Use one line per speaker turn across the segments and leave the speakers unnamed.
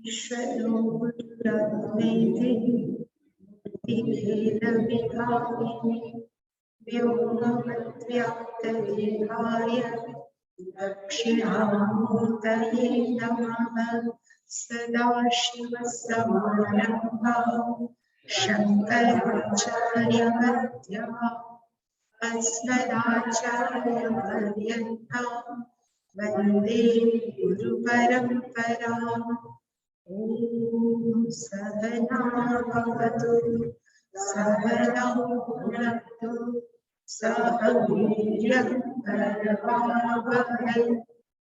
ईश्वरो गुरुरात्मेति मूर्तिभेदविभागिने व्योमवद्व्याप्तदेहाय दक्षिणामूर्तये नमः। सदाशिवसमारम्भां शङ्कराचार्यमध्यमाम् अस्मदाचार्यपर्यन्तां वन्दे गुरुपरम्पराम्। ॐ सहना भवतु सहनौ भुनक्तु सह वीर्यं करवावहै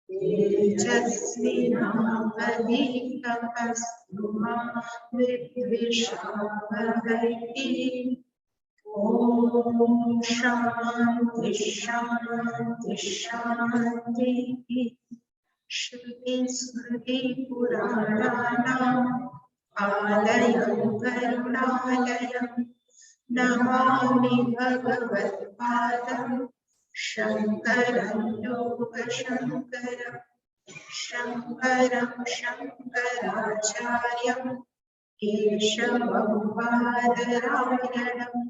तेजस्विनावधीतमस्तु मा विद्विषावहै। ओम शांति शांति शांति। श्रुति स्मृति पुराणानाम् आलयं करुणालयं नमामि भगवत्पादं शङ्करं लोकशङ्करं शङ्करं शङ्कराचार्यं केशवं बादरायणम्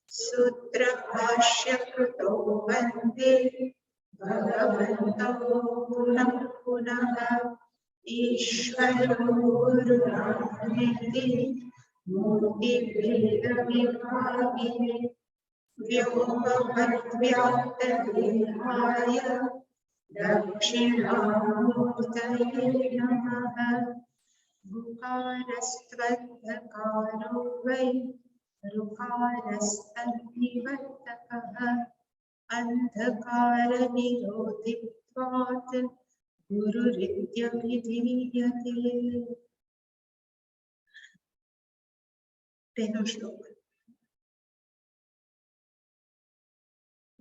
सूत्रभाष्यकृतो वन्दे भगवन्तौ पुनः पुनः। ईश्वरो गुरुरात्मेति मूर्तिभेदविभागिने व्योमवद्व्याप्तदेहाय दक्षिणामूर्तये नमः। गुहारस्त्वद्धकारो वै ऋकारस्तन्निवर्तकः अन्धकारनिरोधित्वात् गुरुरित्यभिधीयते। तेनो श्लोक।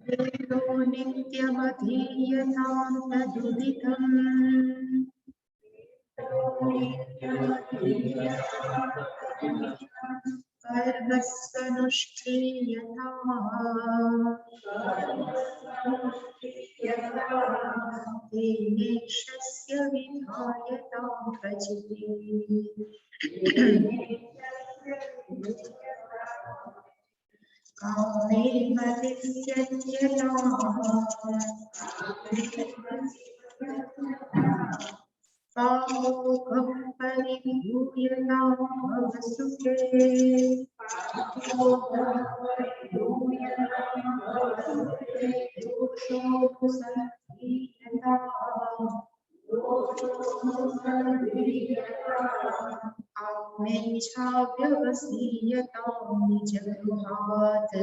वेदो नित्यमधीयतां तदुदितम् तेनेशस्य विधायतां प्रचिते। कामे कामोघं परिभूयतां भवसुखे आत्मेच्छाव्यवसीयतां निजगृहात्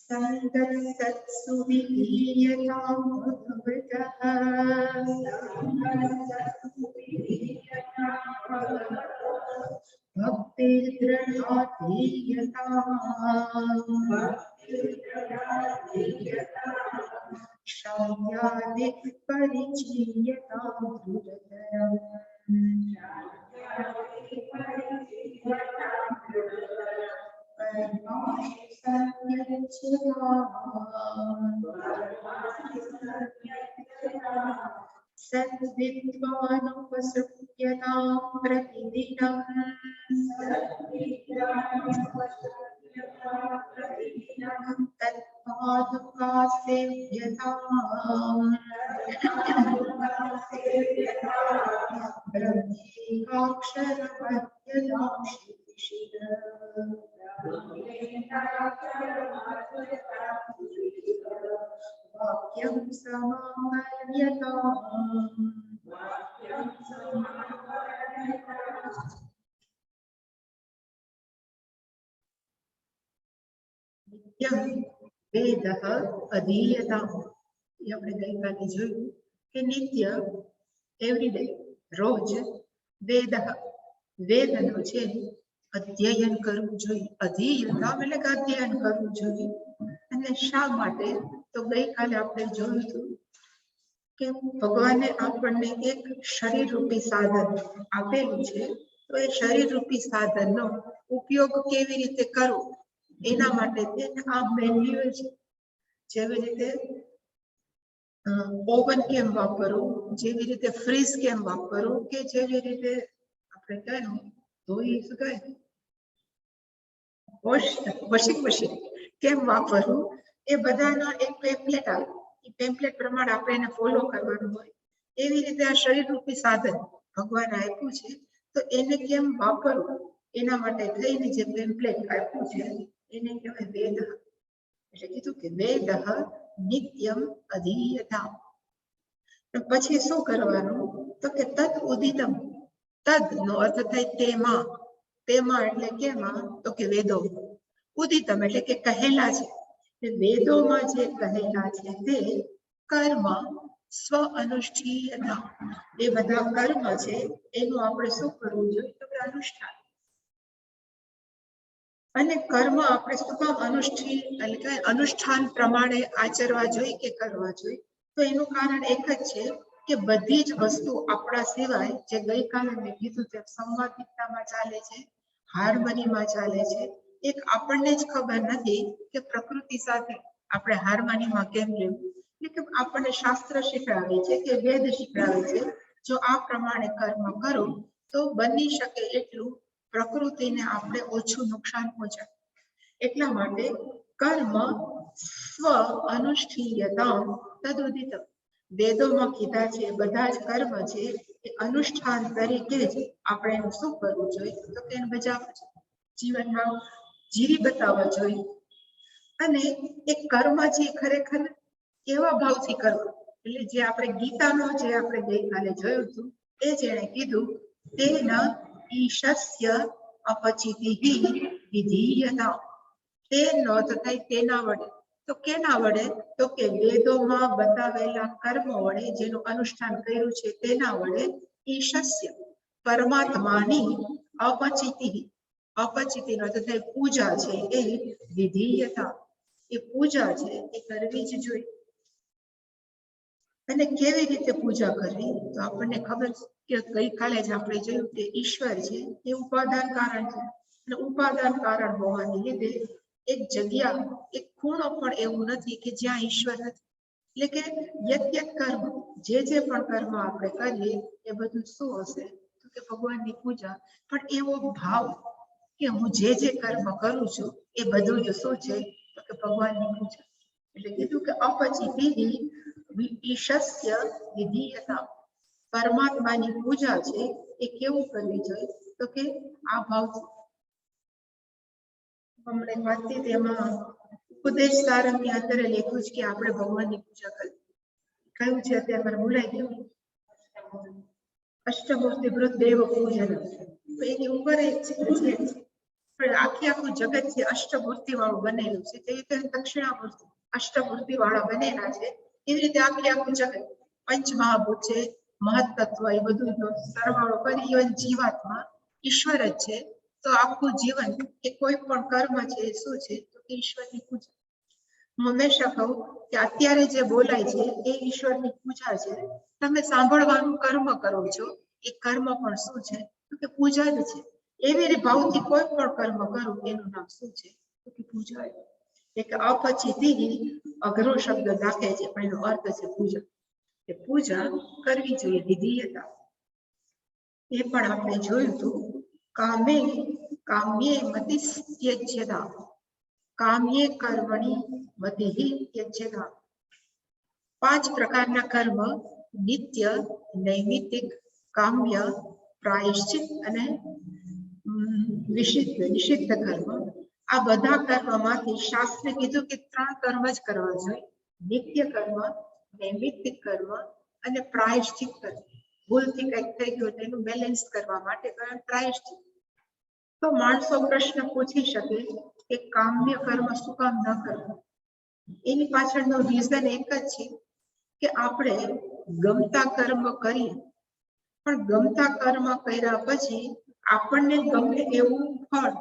संगत्सत्सु विधीयतां भगवतः भक्तिर्दृढातीयताम् शान्त्यादिपरिचीयतां दृढतरम्। सद्विद्वानुपसृप्यतां प्रतिदिनम् तत्पादुकासेव्यताम् ब्रह्मेकाक्षरमध्यतां वाक्यं समामर्यताम्। नित्यं वेदः अधीयताम्। ये આપણે ગઈકાલે જોયું કે નિત્ય એવરીડે રોજ વેદઃ વેદનો છે અધ્યયન કરવું જોઈએ। અધીયતામ એટલે કે અધ્યયન કરવું જોઈએ। અને શા માટે? તો ગઈકાલે આપણે જોયું હતું કે ભગવાને આપણને એક શરીર રૂપી સાધન આપેલું છે, તો તો એ શરીરરૂપી સાધનનો ઉપયોગ કેવી રીતે કરવો એના માટે આ મેન્યુઅલ છે. જેવી રીતે ઓવન કેમ વાપરવું, જેવી રીતે ફ્રીજ કેમ વાપરવું, કે જેવી રીતે આપણે કહ્યું ધોઈ શકાય વોશિંગ મશીન કેમ વાપરવું, એ બધાનો એક પેમ્પલેટ આવે. એ પેમ્પલેટ પ્રમાણે આપણે એને ફોલો કરવાનું હોય. એવી રીતે આ શરીરરૂપી સાધન ભગવાને આપ્યું છે, તો એને કેમ વાપરવું એના માટે થઈને જે પેમ્પલેટ આપ્યું છે એને કહેવાય વેદ. એટલે કીધું કે વેદ નિત્યમ અધીયતા. પછી શું કરવાનું, તો કે તદ ઉદિતમ. તદ નો અર્થ થાય તેમાં. તેમાં એટલે કેમાં, તો કે વેદો. ઉદિતમ એટલે કે કહેલા છે. વેદોમાં જે કહેલા છે તે કર્મ સ્વ અનુષ્ઠીયતા. એ બધા કર્મ છે એનું આપણે શું કરવું જોઈએ, તો કે અનુષ્ઠાન. અને કર્મ આપણે શું કામ એટલે કે અનુષ્ઠાન પ્રમાણે આચરવા જોઈએ કે કરવા જોઈએ, તો એનું કારણ એક જ છે કે બધી જ વસ્તુ આપણા સિવાય, જે ગઈકાલે મેં કીધું તેમ સંવાદિકતામાં ચાલે છે, હાર્મનીમાં ચાલે છે, એક આપણને જ ખબર નથી કે પ્રકૃતિ સાથે આપણે હાર્મનીમાં કેમ રહેવું. એટલે કે આપણને શાસ્ત્ર શીખડાવે છે કે વેદ શીખડાવે છે, જો આ પ્રમાણે કર્મ કરો તો બની શકે એટલું પ્રકૃતિને આપણે ઓછું નુકસાન પહોંચાડે. એટલા માટે કર્મ સ્વ અનુષ્ઠીયતા તદુદિતમ. વેદોમાં કીધા છે બધા જ કર્મ છે એ અનુષ્ઠાન તરીકે જ આપણે એનું શું કરવું જોઈએ, તો કે એને બજાવવું જોઈએ, જીવનમાં જીવી બતાવવા જોઈએ. અને એ કર્મ છે ખરેખર કેવા ભાવથી કરવું, એટલે જે આપણે ગીતાનો જે આપણે ગઈકાલે જોયું હતું એ જેણે કીધું તેના ઈશસ્ય અપચિતિઃ વિધીયતા. તેનો અર્થ થાય તેના વડે. તો કેના વડે, તો કે વેદોમાં બતાવેલા કર્મો વડે, જેનું અનુષ્ઠાન કર્યું છે તેના વડે ઈશસ્ય પરમાત્માની અપચિતિઃ. અપચિતિનો અર્થ થાય પૂજા છે એ વિધીયતા. એ પૂજા છે એ કરવી જ જોઈએ. અને કેવી રીતે પૂજા કરવી, તો આપણને ખબર કે ગઈકાલે જ આપણે જોયું કે ઈશ્વર છે એ ઉપાદાન કારણ છે. અને ઉપાદાન કારણ હોવાને લીધે એક જગ્યા, એક ખૂણો પણ એવું નથી કે જ્યાં ઈશ્વર નથી. એટલે કે યત્યત કર્મ, જે પણ કર્મ આપણે કરીએ એ બધું શું હશે, તો કે ભગવાનની પૂજા. પણ એવો ભાવ કે હું જે કર્મ કરું છું એ બધું જ શું છે, તો કે ભગવાનની પૂજા. એટલે કીધું કે અપચિતિઃ ઈશસ્ય વિધીયતા. પરમાત્માની પૂજા છે એ કેવું કરવી જોઈએ, તો કે આ ભાવથી. હમણાં વાંચતી તેમાં ઉપદેશ સારની અંદર લખ્યું છે કે આપણે ભગવાનની પૂજા કરવી. કયું છે અત્યારે ભૂલાઈ ગયું, અષ્ટમૂર્તિ વૃદ્ધેવ પૂજન. તો એની ઉપર એક છે, પણ આખું જગત છે અષ્ટમૂર્તિ વાળું બનેલું છે. તે રીતે દક્ષિણામૂર્તિ અષ્ટમૂર્તિ વાળા બનેલા છે. એવી રીતે આખું જગત પંચમહાભૂત છે, મહત્તત્વ, એ બધું જો સરવાળો કરી ઇવન જીવાત્મા ઈશ્વર જ છે. તો આખું જીવન કે કોઈ પણ કર્મ છે એ શું છે, તો કે ઈશ્વરની પૂજા. હું હંમેશા કહું કે અત્યારે જે બોલાય છે એ ઈશ્વરની પૂજા છે. તમે સાંભળવાનું કર્મ કરો છો, એ કર્મ પણ શું છે, તો કે પૂજા જ છે. એવી ભાવથી કોઈ પણ કર્મ કરું એનું નામ શું છે, તો કે પૂજા. એક અપચિતિઃ અઘરો શબ્દ નાખે છે પણ એનો અર્થ છે પૂજા. એ પૂજા કરવી જોઈએ, વિધીયતા. એ પણ આપણે જોયું હતું, કામ્યે મતિ ત્યજ્યતા. કામ્યે કર્મણી મતિઃ ત્યજ્યતા. 5 પ્રકારના કર્મ: નિત્ય, નૈમિત્તિક, કામ્ય, પ્રાયશ્ચિત અને નિષિદ્ધ કર્મ. આ બધા કર્મમાંથી શાસ્ત્રે કીધું કે 3 કર્મ જ કરવા જોઈએ: નિત્ય કર્મ, નૈમિત્તિક કર્મ અને પ્રાયશ્ચિત કર્મ. ભૂલથી કંઈક થઈ ગયું તેનું બેલેન્સ કરવા માટે પ્રાયશ્ચિત. તો માણસો પ્રશ્ન પૂછી શકે કે કામ્ય કર્મ શું કામ ન કરવું? એની પાછળનો રીઝન એક જ છે કે આપણે ગમતા કર્મ કરીએ, પણ ગમતા કર્મ કર્યા પછી આપણને ગમે એવું ફળ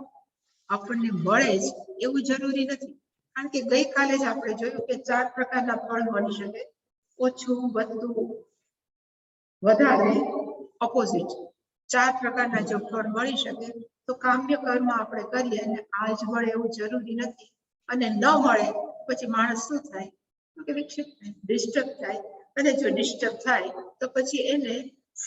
આપણને મળે જ એવું જરૂરી નથી. કારણ કે ગઈકાલે જ આપણે જોયું કે 4 પ્રકારના ફળ મળી શકે: ઓછું, વધતું, વધારે, ઓપોઝિટ. 4 પ્રકારના જો ફળ મળી શકે તો કામ્ય કર્મ આપણે કરીએ અને આજ મળે એવું જરૂરી નથી અને ન મળે પછી માણસ શું થાય તો કે વિક્ષેપ થાય, ડિસ્ટર્બ થાય અને જો ડિસ્ટર્બ થાય તો પછી એને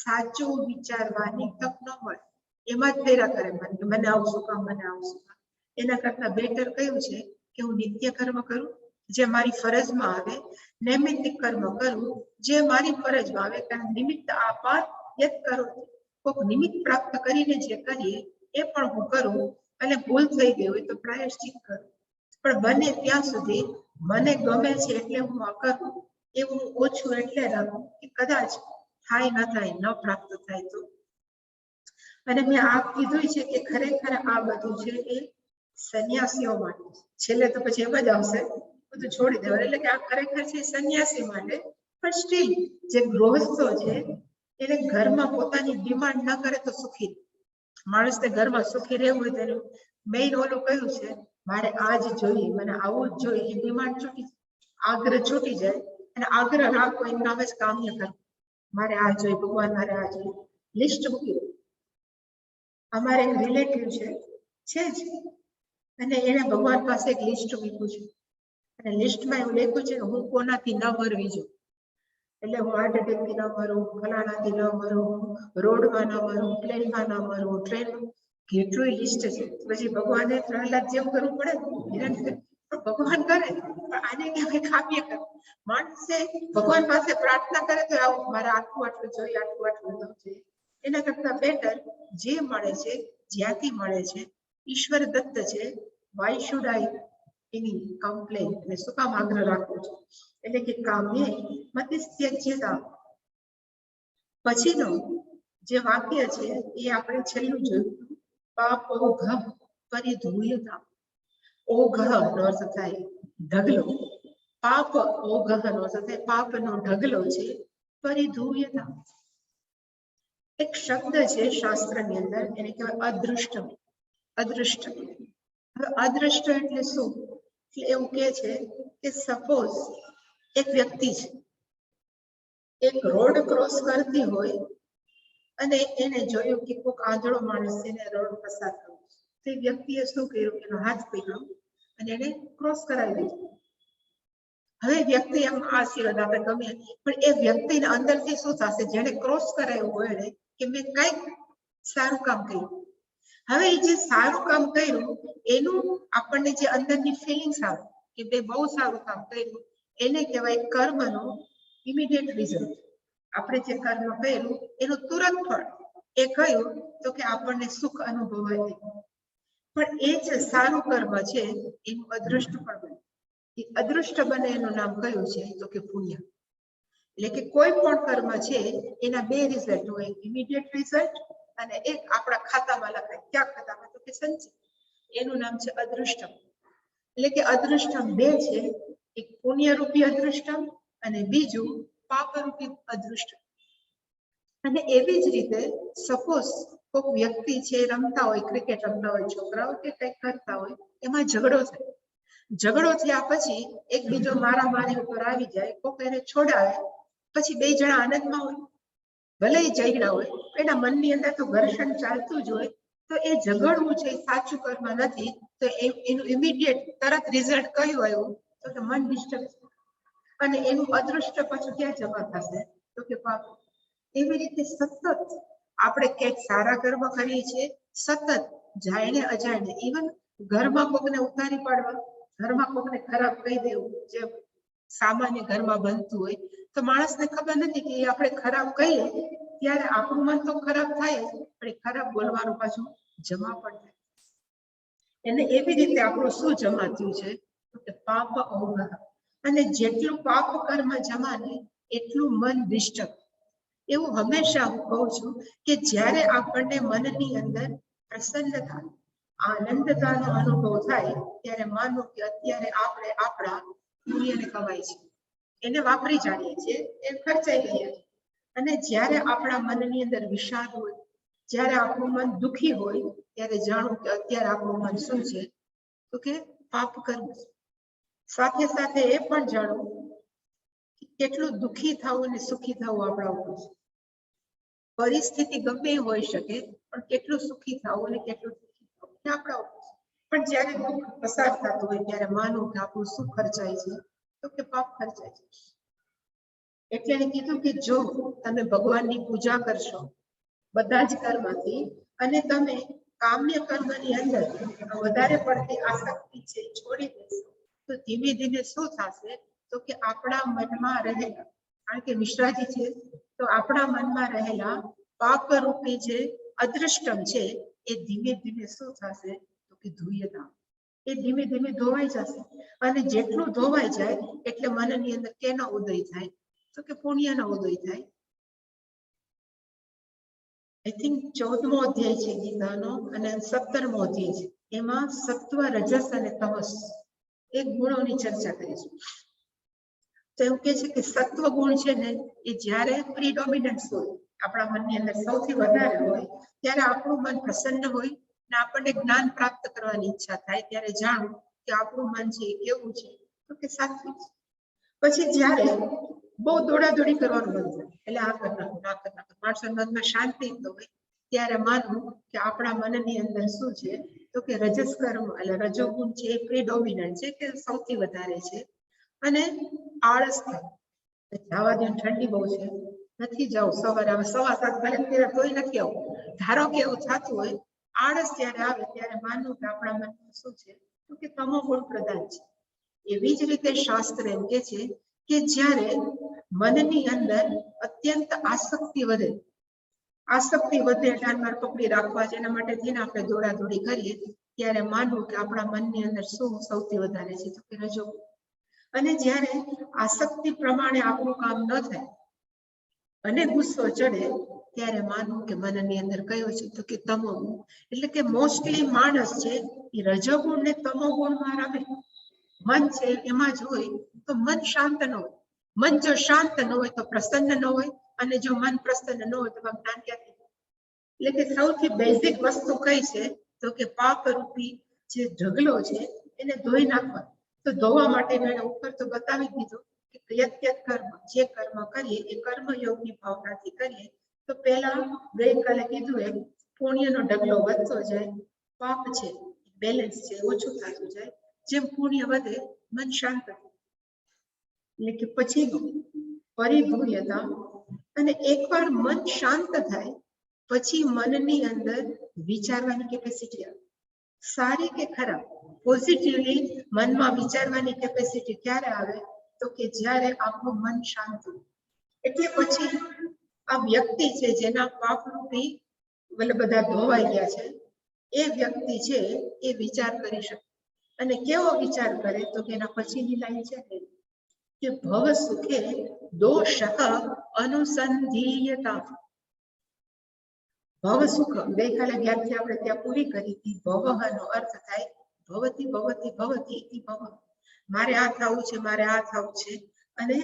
સાચું વિચારવાની તક ન મળે, એમાં જ ફેરા કરે કે મને આવું શું કામ, મને આવું શું કામ. એના કરતા બેટર કયું છે કે હું નિત્ય કર્મ કરું જે મારી ફરજમાં આવે, નૈમિત્તિક કર્મ કરું જે મારી ફરજમાં આવે, કારણ નિમિત્ત આપાત યત કરો, કોઈક નિમિત્ત પ્રાપ્ત કરીને જે કરીએ એ પણ હું કરું અને ભૂલ થઈ ગઈ હોય તો પ્રાયશ્ચિત કરું, પણ બને ત્યાં સુધી મને ગમે છે એટલે હું આ કરું એવું ઓછું એટલે રાખું કે કદાચ થાય ન થાય, ન પ્રાપ્ત થાય તો. અને મેં આ કીધું છે કે ખરેખર આ બધું છે એ સંન્યાસીઓ માટે, છેલ્લે તો પછી એમ જ આવશે બધું છોડી દેવાનું, એટલે કે આ ખરેખર છે સંન્યાસી માટે. પણ સ્ટીલ જે ગૃહસ્થો છે એને ઘરમાં પોતાની ડિમાન્ડ ન કરે તો સુખી. માણસને ઘરમાં સુખી રહેવું હોય તેનું મેઇન ઓલું કયું છે, મારે આ જ જોઈએ, મને આવું જ જોઈએ, એ ડિમાન્ડ છૂટી, આગ્રહ છૂટી જાય અને આગ્રહ રાખો એનું નામ જ કામ્ય કર્મ. મારે આ જોઈએ ભગવાન, મારે આ જોઈએ, લિસ્ટ મૂકી. અમારે એક રિલેટિવ છે જ અને એને ભગવાન પાસે એક લિસ્ટ મૂક્યું છે અને લિસ્ટમાં એવું લખ્યું છે કે હું કોનાથી ન મરવી છું, એટલે હું હાર્ટ એટેકથી ન મરું, ફલાણાથી ન મરું, રોડમાં ન મરું, પ્લેનમાં ન મરું, ટ્રેનમાં. કેટલું લિસ્ટ છે. પછી ભગવાને 3 લાખ જેવું કરવું પડે પણ ભગવાન કરે, પણ આને કહેવાય કામ્ય કર્મ. માણસે ભગવાન પાસે પ્રાર્થના કરે તો આવું મારે આટલું આટલું જોઈએ, આટલું આટલું ન જોઈએ. એના કરતા બેટર જે મળે છે, જ્યાંથી મળે છે, ઈશ્વર દત્ત છે, why should I any complain, અને શું કામ આગ્રહ રાખવો છે, એટલે કે કામ્યે મતિસ્ત્યજ્યતા. પછીનો જે વાક્ય છે એ આપણે છેલ્લું જોયું, પાપ ઓઘ પરિધૂયતા. ઓઘ નો અર્થ થાય ઢગલો, પાપ ઓઘ નો અર્થ થાય પાપનો ઢગલો છે, પરિધૂયતા. એક શબ્દ છે શાસ્ત્રની અંદર, એને કહેવાય અદૃષ્ટ. અદૃષ્ટ, હવે અદૃષ્ટ એટલે શું? એટલે એવું કે છે કે સપોઝ એક વ્યક્તિ છે, એક રોડ ક્રોસ કરતી હોય અને એને જોયું કે કોઈક આંધળો માણસ એને રોડ પસાર કરવો છે. તે વ્યક્તિએ શું કર્યું, એનો હાથ પકડ્યો અને એને ક્રોસ કરાવી દીધો. હવે વ્યક્તિ એમ આશીર્વાદ આપે ગમે, પણ એ વ્યક્તિને અંદરથી શું થશે, જેને ક્રોસ કરાવ્યું હોય એને કે મેં કંઈક સારું કામ કર્યું. હવે એ જે સારું કામ કર્યું એનું આપણને જે અંદરની ફિલિંગ્સ આવે કે બે બહુ સારું કામ કર્યું, એને કહેવાય કર્મનું ઇમિડિયેટ રિઝલ્ટ. આપણે જે કર્મ કર્યું એનું તુરંત ફળ એ કયું તો કે આપણને સુખ અનુભવાય. પણ એ જે સારું કર્મ છે એનું અદૃષ્ટ પણ બને. એ અદૃષ્ટ બને એનું નામ કયું છે તો કે પુણ્ય. એટલે કે કોઈ પણ કર્મ છે એના 2 રિઝલ્ટ હોય, ઇમિડિયેટ રિઝલ્ટ અને એક આપણા ખાતામાં લખાય. ક્યાં ખાતામાં તો કે સંચિત, એનું નામ છે અદૃષ્ટમ. એટલે કે અદૃષ્ટમ 2 છે, એક પુણ્યરૂપી અદૃષ્ટમ અને બીજું પાપરૂપી અદૃષ્ટમ. અને એવી જ રીતે સપોઝ કોઈક વ્યક્તિ છે રમતા હોય, ક્રિકેટ રમતા હોય છોકરાઓ કે કંઈક કરતા હોય, એમાં ઝઘડો થાય. ઝઘડો થયા પછી એક બીજો મારામારી ઉપર આવી જાય, કોઈક એને છોડાવે, પછી 2 જણા આનંદમાં હોય, ભલે એ ઝઘડા હોય, એના મનની અંદર તો ઘર્ષણ ચાલતું જ હોય. તો એ ઝઘડવું છે એ સાચું કર્મ નથી, તો એનું ઇમિડિયેટ તરત રિઝલ્ટ કયું આવ્યું તો કે મન ડિસ્ટર્બ, અને એનું અદૃષ્ટ પછી ક્યાં જમા થશે તો કે પાપ. એવી રીતે સતત આપણે ક્યાંક સારા કર્મ કરીએ છીએ, સતત જાણે અજાણે, ઇવન ઘરમાં કોકને ઉતારી પાડવા, ઘરમાં કોકને ખરાબ કહી દેવું, જે સામાન્ય ઘરમાં બનતું હોય, તો માણસને ખબર નથી કે આપણે ખરાબ કહીએ ત્યારે આપણું મન તો ખરાબ થાય જ, પણ એ ખરાબ બોલવાનું પાછું જમા પણ થાય. એને એવી રીતે આપણું શું જમા થયું છે તો કે પાપ ઓઘ. અને જેટલું પાપ કર્મ જમા ને એટલું મન ડિસ્ટર્બ. એવું હંમેશા હું કહું છું કે જ્યારે આપણને મનની અંદર પ્રસન્નતા, આનંદતાનો અનુભવ થાય ત્યારે માનો કે અત્યારે આપણે આપણા પુણ્યને કમાય છે, એને વાપરી જાણીએ છીએ, એ ખર્ચાઈ ગયા છે. અને જ્યારે આપણા મનની અંદર વિષાદ હોય, જ્યારે આપણું મન દુઃખી હોય, ત્યારે જાણવું કે અત્યારે આપણું મન શું છે તો કે પાપ કર્મ. સાથે સાથે એ પણ જાણવું કે કેટલું દુઃખી થવું અને સુખી થવું આપણા ઉપર છે. પરિસ્થિતિ ગમે એ હોઈ શકે, પણ કેટલું સુખી થવું અને કેટલું દુઃખી થવું એ આપણા ઉપર છે. પણ જ્યારે દુઃખ પસાર થતું હોય ત્યારે માનવું કે આપણું શું ખર્ચાય છે, તો કે પાપ ખર્ચાય છે. એટલે એને કીધું કે જો તમે ભગવાનની પૂજા કરશો બધા જ કર્મથી, અને તમે કામ્ય કર્મની અંદર વધારે પડતી આસક્તિ છે છોડી દેશો, તો ધીમે ધીમે શું થશે, તો કે આપણા મનમાં રહેલા, કારણ કે મિશ્રાજી છે, તો આપણા મનમાં રહેલા પાપ રૂપી જે અદૃષ્ટમ છે એ ધીમે ધીમે શું થશે, તો કે ધુયતા, એ ધીમે ધીમે ધોવાઈ જશે. અને જેટલું ધોવાઈ જાય એટલે મનની અંદર કેનો ઉદય થાય, તો કે પુણ્યનો ઉદય થાય. આઈ થિંક 14મો અધ્યાય છે ગીતાનો અને 17મો અધ્યાય છે. એમાં સત્વ, રજસ અને તમસ એ ગુણોની ચર્ચા કરીશું. તો એવું કે છે કે સત્વ ગુણ છે ને એ જ્યારે પ્રીડોમિનન્સ હોય, આપણા મનની અંદર સૌથી વધારે હોય, ત્યારે આપણું મન પ્રસન્ન હોય ને આપણને જ્ઞાન પ્રાપ્ત કરવાની ઈચ્છા થાય. ત્યારે જાણવું કે આપણું મન છે એ કેવું છે, તો કે સાત્વિક છે. પછી જ્યારે બહુ દોડાદોડી કરવાનું મન થાય, એટલે આ કર નાખો, આ કર નાખો, માણસોના મનમાં શાંતિ ન હોય, ત્યારે માનવું કે આપણા મનની અંદર શું છે, તો કે રજસ કર્મ એટલે રજોગુણ છે એ પ્રીડોમિનન્ટ છે, કે સૌથી વધારે છે. અને આળસ થાય, જવા દે, ઠંડી બહુ છે, નથી જવું, સવારે આવે 7:15 ભલે તોય નથી આવું. ધારો કે એવું થતું હોય, આળસ જ્યારે આવે ત્યારે માનવું કે આપણા મનમાં શું છે, તો કે તમો ગુણ પ્રધાન છે. એવી જ રીતે શાસ્ત્ર એમ કે છે કે જ્યારે મનની અંદર અત્યંત આસક્તિ વધે, આસક્તિ વધે એટલે મારે પકડી રાખવા, જેના માટે થઈને આપણે દોડાદોડી કરીએ, ત્યારે માનવું કે આપણા મનની અંદર શું સૌથી વધારે છે, તો કે રજોગુણ. અને જ્યારે આસક્તિ પ્રમાણે આપણું કામ ન થાય અને ગુસ્સો ચડે, ત્યારે માનવું કે મનની અંદર કયો છે, તો કે તમોગુણ. એટલે કે મોસ્ટલી માણસ છે એ રજોગુણ ને તમોગુણમાં રમે. મન છે એમાં જ હોય તો મન શાંત ન હોય. મન જો શાંત ન હોય તો પ્રસન્ન ન હોય, અને જો મન પ્રસન્ન ન હોય તો જ્ઞાન ક્યાંથી? એટલે કે સૌથી બેઝિક વસ્તુ કઈ છે, તો કે પાપ રૂપી જે ઢગલો છે એને ધોઈ નાખવા. તો ધોવા માટે મેં ઉપર તો બતાવી દીધું કે યત્યત કર્મ, જે કર્મ કરીએ એ કર્મયોગની ભાવનાથી કરીએ. તો પહેલા ગઈકાલે કીધું એમ પુણ્યનો ઢગલો વધતો જાય, પાપ છે બેલેન્સ છે ઓછું થતું જાય. જેમ પુણ્ય વધે મન શાંત થાય, એટલે કે પછી પરિધુર્યતા. અને એકવાર મન શાંત થાય પછી મનની અંદર વિચારવાની કેપેસિટી આવે, સારી કે ખરાબ. પોઝિટિવલી મનમાં વિચારવાની કેપેસિટી ક્યારે આવે, તો કે જ્યારે આપણું મન શાંત હોય. એટલે પછી આ વ્યક્તિ છે જેના પાપરૂપી બધા ધોવાઈ ગયા છે, એ વ્યક્તિ છે એ વિચાર કરી શકે. અને કેવો વિચાર કરે, તો કે એના પછીની લાઈન છે કે ભવ સુખે દોષ અનુસંધીયતા. ભવ સુખ ગઈકાલે વ્યાખ્યા આપણે ત્યાં પૂરી કરી હતી. ભવનો અર્થ થાય ભવતી ભવતી ભવતી ઇતિ ભવ, મારે આ થવું છે, મારે આ થવું છે. અને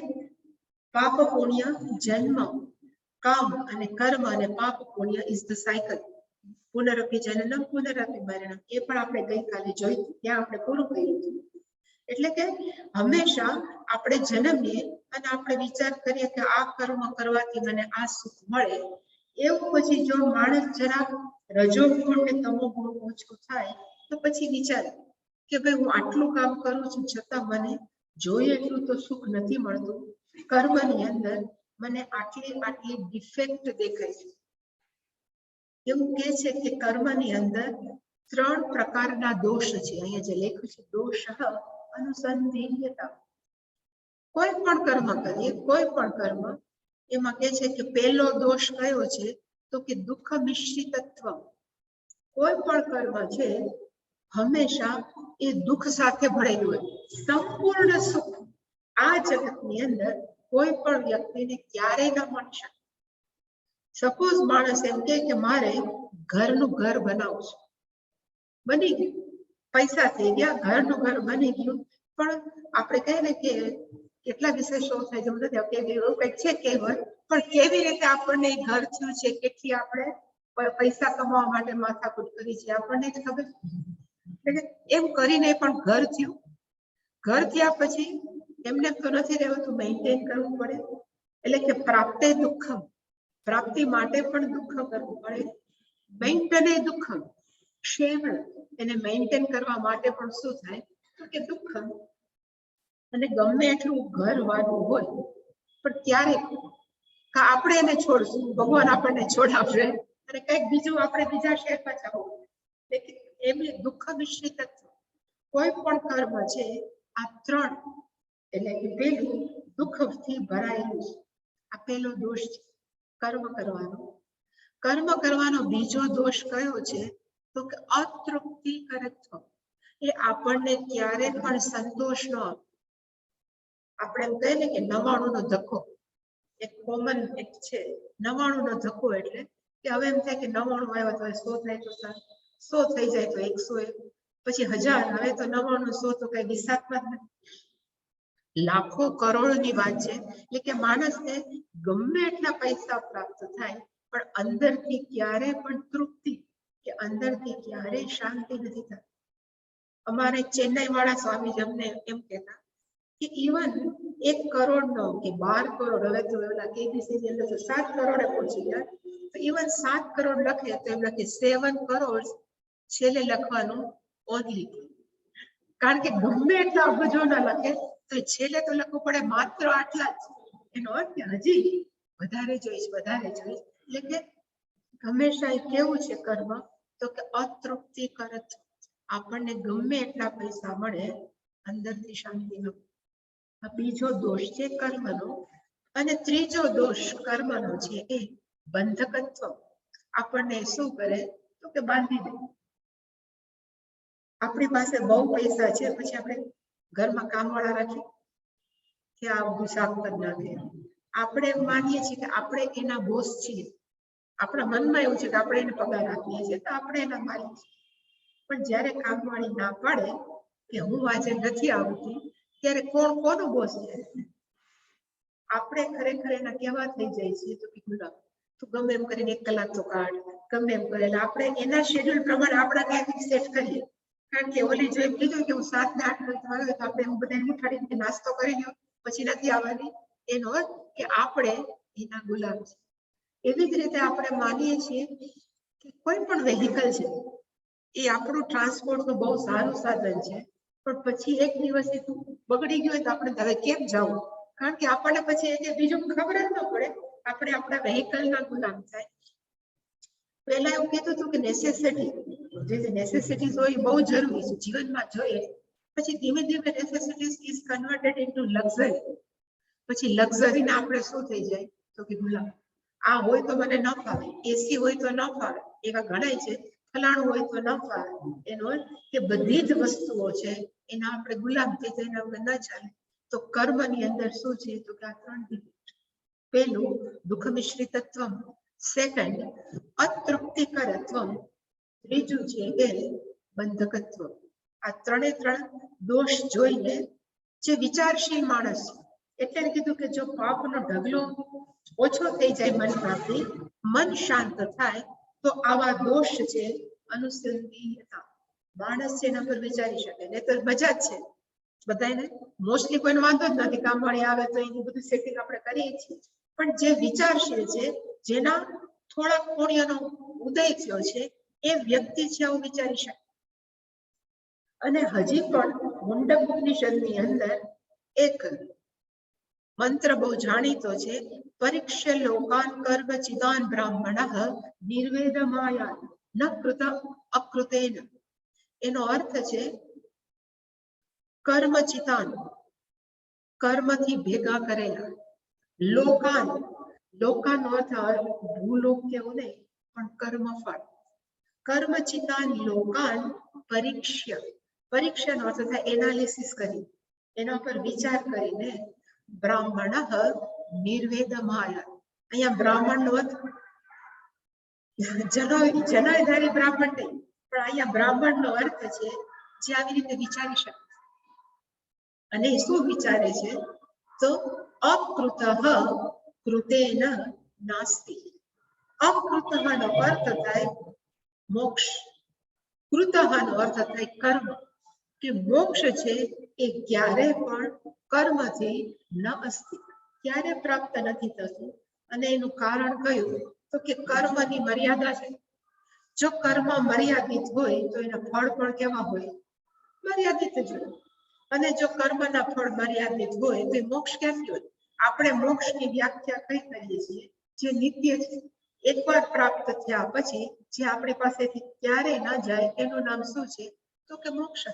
પાપ પુણ્ય જન્મ, કામ અને કર્મ, અને પાપ પુણ્ય ઇઝ ધ સાયકલ. પુનરપી જનનમ પુનરપી મરણમ, એ પણ આપણે ગઈકાલે જોયું, ત્યાં આપણે પૂરું કર્યું હતું. એટલે કે હંમેશા આપણે જન્મીએ અને આપણે વિચાર કરીએ કે આ કર્મ કરવાથી મને આ સુખ મળે. એવું પછી જો માણસ જરાક રજોગુણ ને તમોગુણ ઓછું થાય તો પછી વિચારે કે ભાઈ હું આટલું કામ કરું છું છતાં મને જોઈએ એટલું તો સુખ નથી મળતું. કર્મની અંદર મને આટલી ડિફેક્ટ દેખાય છે. એવું કે છે કે કર્મની અંદર 3 પ્રકારના દોષ છે. અહીંયા જે લખ્યું છે દોષ અનુસંધિન્યતા. કોઈ પણ કર્મ કરીએ, કોઈ પણ કર્મ, એમાં કે છે કે પહેલો દોષ કયો છે, તો કે દુઃખ મિશ્રિતત્વ. કોઈ પણ કર્મ છે હંમેશા એ દુઃખ સાથે ભરેલું હોય. સંપૂર્ણ સુખ આ જગતની અંદર કોઈ પણ વ્યક્તિને ક્યારેય ન મળી શકે. સપોઝ માણસ એમ કે મારે ઘરનું ઘર બનાવવું છે, બની ગયું, પૈસા થઈ ગયા, ઘરનું ઘર બની ગયું, પણ આપણે કહીએ ને કે કેટલા વિશે શો થાય જેવું નથી આવતું, એવું કંઈક છે કહેવત, પણ કેવી રીતે આપણને ઘર થયું છે, કેટલી આપણે પૈસા કમાવા માટે માથાકૂટ કરી છે આપણને જ ખબર. એટલે એમ કરીને પણ ઘર થયું. ઘર થયા પછી એમને તો નથી રહેવાતું, મેન્ટેન કરવું પડે. એટલે કે પ્રાપ્તે દુઃખમ, પ્રાપ્તિ માટે પણ દુઃખ કરવું પડે. મેન્ટેને દુઃખ, ક્ષેમ એને મેન્ટેન કરવા માટે પણ શું થાય તો કે દુઃખ. અને ગમે એટલું ઘર વાળું હોય પણ ક્યારેક આપણે એને છોડશું, ભગવાન આપણને છોડાવશે અને કંઈક બીજું આપણે બીજા શહેરમાં જવું. એમની દુઃખ મિશ્રિત કોઈ પણ કર્મ છે આ ત્રણ એટલે કે પેલું દુઃખથી ભરાયેલું છે. આ પેલો દોષ છે કર્મ કરવાનો. કર્મ કરવાનો બીજો દોષ કયો છે તો કે અતૃપ્તિકરત્વ. એ આપણને ક્યારે પણ સંતોષ ન આપે. આપણે એમ કહીએ ને કે 99 નો ધક્કો, એક કોમન એક છે 99 નો ધક્કો. એટલે કે હવે એમ થાય કે 99 આવ્યા તો 100 થાય તો 100 થઈ જાય તો 101, પછી 1000, હવે તો 99 100 તો કઈ વિસાતમાં જ નથી. લાખો કરોડની વાત છે. એટલે કે માણસને ગમે એટલા પૈસા પ્રાપ્ત થાય પણ અંદરથી ક્યારે પણ તૃપ્તિ કે અંદરથી ક્યારે શાંતિ નથી થતી. અમારે ચેન્નઈ વાળા સ્વામી અમને એમ કહેતા કે ઇવન 1 કરોડનો કે 12 કરોડ, હવે તો એના કેબીસી ની અંદર 7 કરોડે પહોંચી ગયા, તો ઇવન 7 કરોડ લખે તો એમ લખે 7 કરોડ છેલ્લે લખવાનું ઓનલી. કારણ કે ગમે એટલા અબજો ના લખે તો છેલ્લે તો લખવું પડે માત્ર આટલા જ. એનો અર્થ હજી વધારે જોઈશ, વધારે જોઈશ. એટલે કે હંમેશા કેવું છે કર્મ તો કે અતૃપ્તિકરક. આપણને ગમે એટલા પૈસા મળે અંદરથી શાંતિ ન. આ બીજો દોષ છે કર્મનો. અને ત્રીજો દોષ કર્મનો છે એ બંધકત્વ. આપણને શું કરે તો કે બાંધી દે. આપણી પાસે બહુ પૈસા છે પછી આપણે ઘરમાં કામવાળા રાખીએ કે આ બધું સાફ કરી નાખે. આપણે એમ માનીએ છીએ કે આપણે એના બોસ છીએ. આપણા મનમાં એવું છે કે આપણે એને પગાર આપીએ છીએ તો આપણે એના માલિક છીએ. પણ જ્યારે કામવાળી ના પાડે કે હું આજે નથી આવતી ત્યારે કોણ કોનો બોસ છે? આપણે ખરેખર એના કેવા થઈ જાય છીએ તો કે ગુલામ. તું ગમે એમ કરીને 1 કલાક તો કાઢ, ગમે એમ કરે. આપણે એના શેડ્યુલ પ્રમાણે આપણા ક્યાંક સેટ કરીએ. કારણ કે ઓલી જો એમ કીધું કે હું 7 ને 8 વાગે આવ્યો તો આપણે એમ બધા ઉઠાડીને નાસ્તો કરી લ્યો પછી નથી આવવાની. એનો અર્થ કે આપણે એના ગુલામ છે. એવી જ રીતે આપણે માનીએ છીએ કે કોઈ પણ વેહિકલ છે એ આપણું ટ્રાન્સપોર્ટનું બહુ સારું સાધન છે, પણ પછી એક દિવસ એ બગડી ગયું હોય તો આપણે હવે કેમ જવું? કારણ કે આપણને પછી એને બીજું ખબર જ ન પડે. આપણે આપણા વેહિકલના ગુલામ થાય. પહેલા એવું કહેતું હતું કે નેસેસિટી, જે નેસેસિટીઝ હોય બહુ જરૂરી છે જીવનમાં જોઈએ. પછી ધીમે ધીમે નેસેસિટીઝ ઇઝ કન્વર્ટેડ ઇન્ટુ લક્ઝરી. પછી લક્ઝરીના આપણે શું થઈ જાય તો કે ગુલામ. આ હોય તો મને ન ફાવે, એસી હોય તો ન ફાવે, એવા ઘણા છે. ફલાણું હોય તો ન ફાવે. એનો અર્થ કે બધી જ વસ્તુઓ છે એના આપણે ગુલામ થઈ જઈને આપણે ન ચાલે. તો કર્મની અંદર શું છે તો કે આ 3 પેલું દુઃખ મિશ્રિતત્વ, સેકન્ડ અતૃપ્તિકરત્વ, ત્રીજું છે એ બંધકત્વ. આ 3 દોષ જોઈને જે વિચારશીલ માણસ, એટલે કીધું કે જો પાપનો ઢગલો ઓછો થઈ જાય મનમાંથી, મન શાંત થાય તો આવા દોષ છે અનુસંધિતા. માણસ છે એના પર વિચારી શકે. ને તો મજા જ છે બધાને. મોસ્ટલી કોઈને વાંધો જ નથી, કામવાળી આવે તો એની બધું સેટિંગ આપણે કરીએ છીએ. પણ જે વિચારશીલ છે, જેના થોડા પુણ્યનો ઉદય થયો છે, એ વ્યક્તિ છે આવું વિચારી શકે. અને હજી પણ મુંડક ઉપનિષદની અંદર એક મંત્ર બહુ જાણીતો છે, પરીક્ષ્ય લોકાન કર્મ ચિદાન બ્રાહ્મણઃ નિર્વેદ માયા ન કૃત અકૃતેન. એનો અર્થ છે કર્મ ચિતાન, કર્મથી ભેગા કરેલા, લોકાન, લોકાનો અર્થ ભૂલોક કેવું નહીં પણ કર્મફળ. કર્મ ચિતાન લોકાન પરીક્ષ્ય, પરીક્ષાનો અર્થ થાય એનાલિસિસ કરી, એના પર વિચાર કરીને બ્રાહ્મણ નિર્વેદમાય. અહીંયા બ્રાહ્મણ નો અર્થ જનોયધારી બ્રાહ્મણ નહીં, પણ અહીંયા બ્રાહ્મણ નો અર્થ છે જે આવી રીતે વિચારી શકે. અને શું વિચારે છે તો અકૃત કૃતેન નાસ્તિ. અકૃત નો અર્થ થાય મોક્ષ, કૃત નો અર્થ થાય કર્મ. કે મોક્ષ છે એ ક્યારે પણ કર્મથી ન અસ્તિ, ક્યારે પ્રાપ્ત નથી થતું અને એનું કારણ કયું? તો કે કર્મની મર્યાદા છે. જો કર્મ મર્યાદિત હોય તો એના ફળ પણ કેવા હોય? મર્યાદિત જ હોય. અને જો કર્મના ફળ મર્યાદિત હોય તો મોક્ષ ક્યાંથી હોય? આપણે મોક્ષની વ્યાખ્યા કઈ કરીએ છીએ? જે નિત્ય છે, એકવાર પ્રાપ્ત થયા પછી જે આપણી પાસેથી ક્યારેય ન જાય એનું નામ શું છે? તો કે મોક્ષ.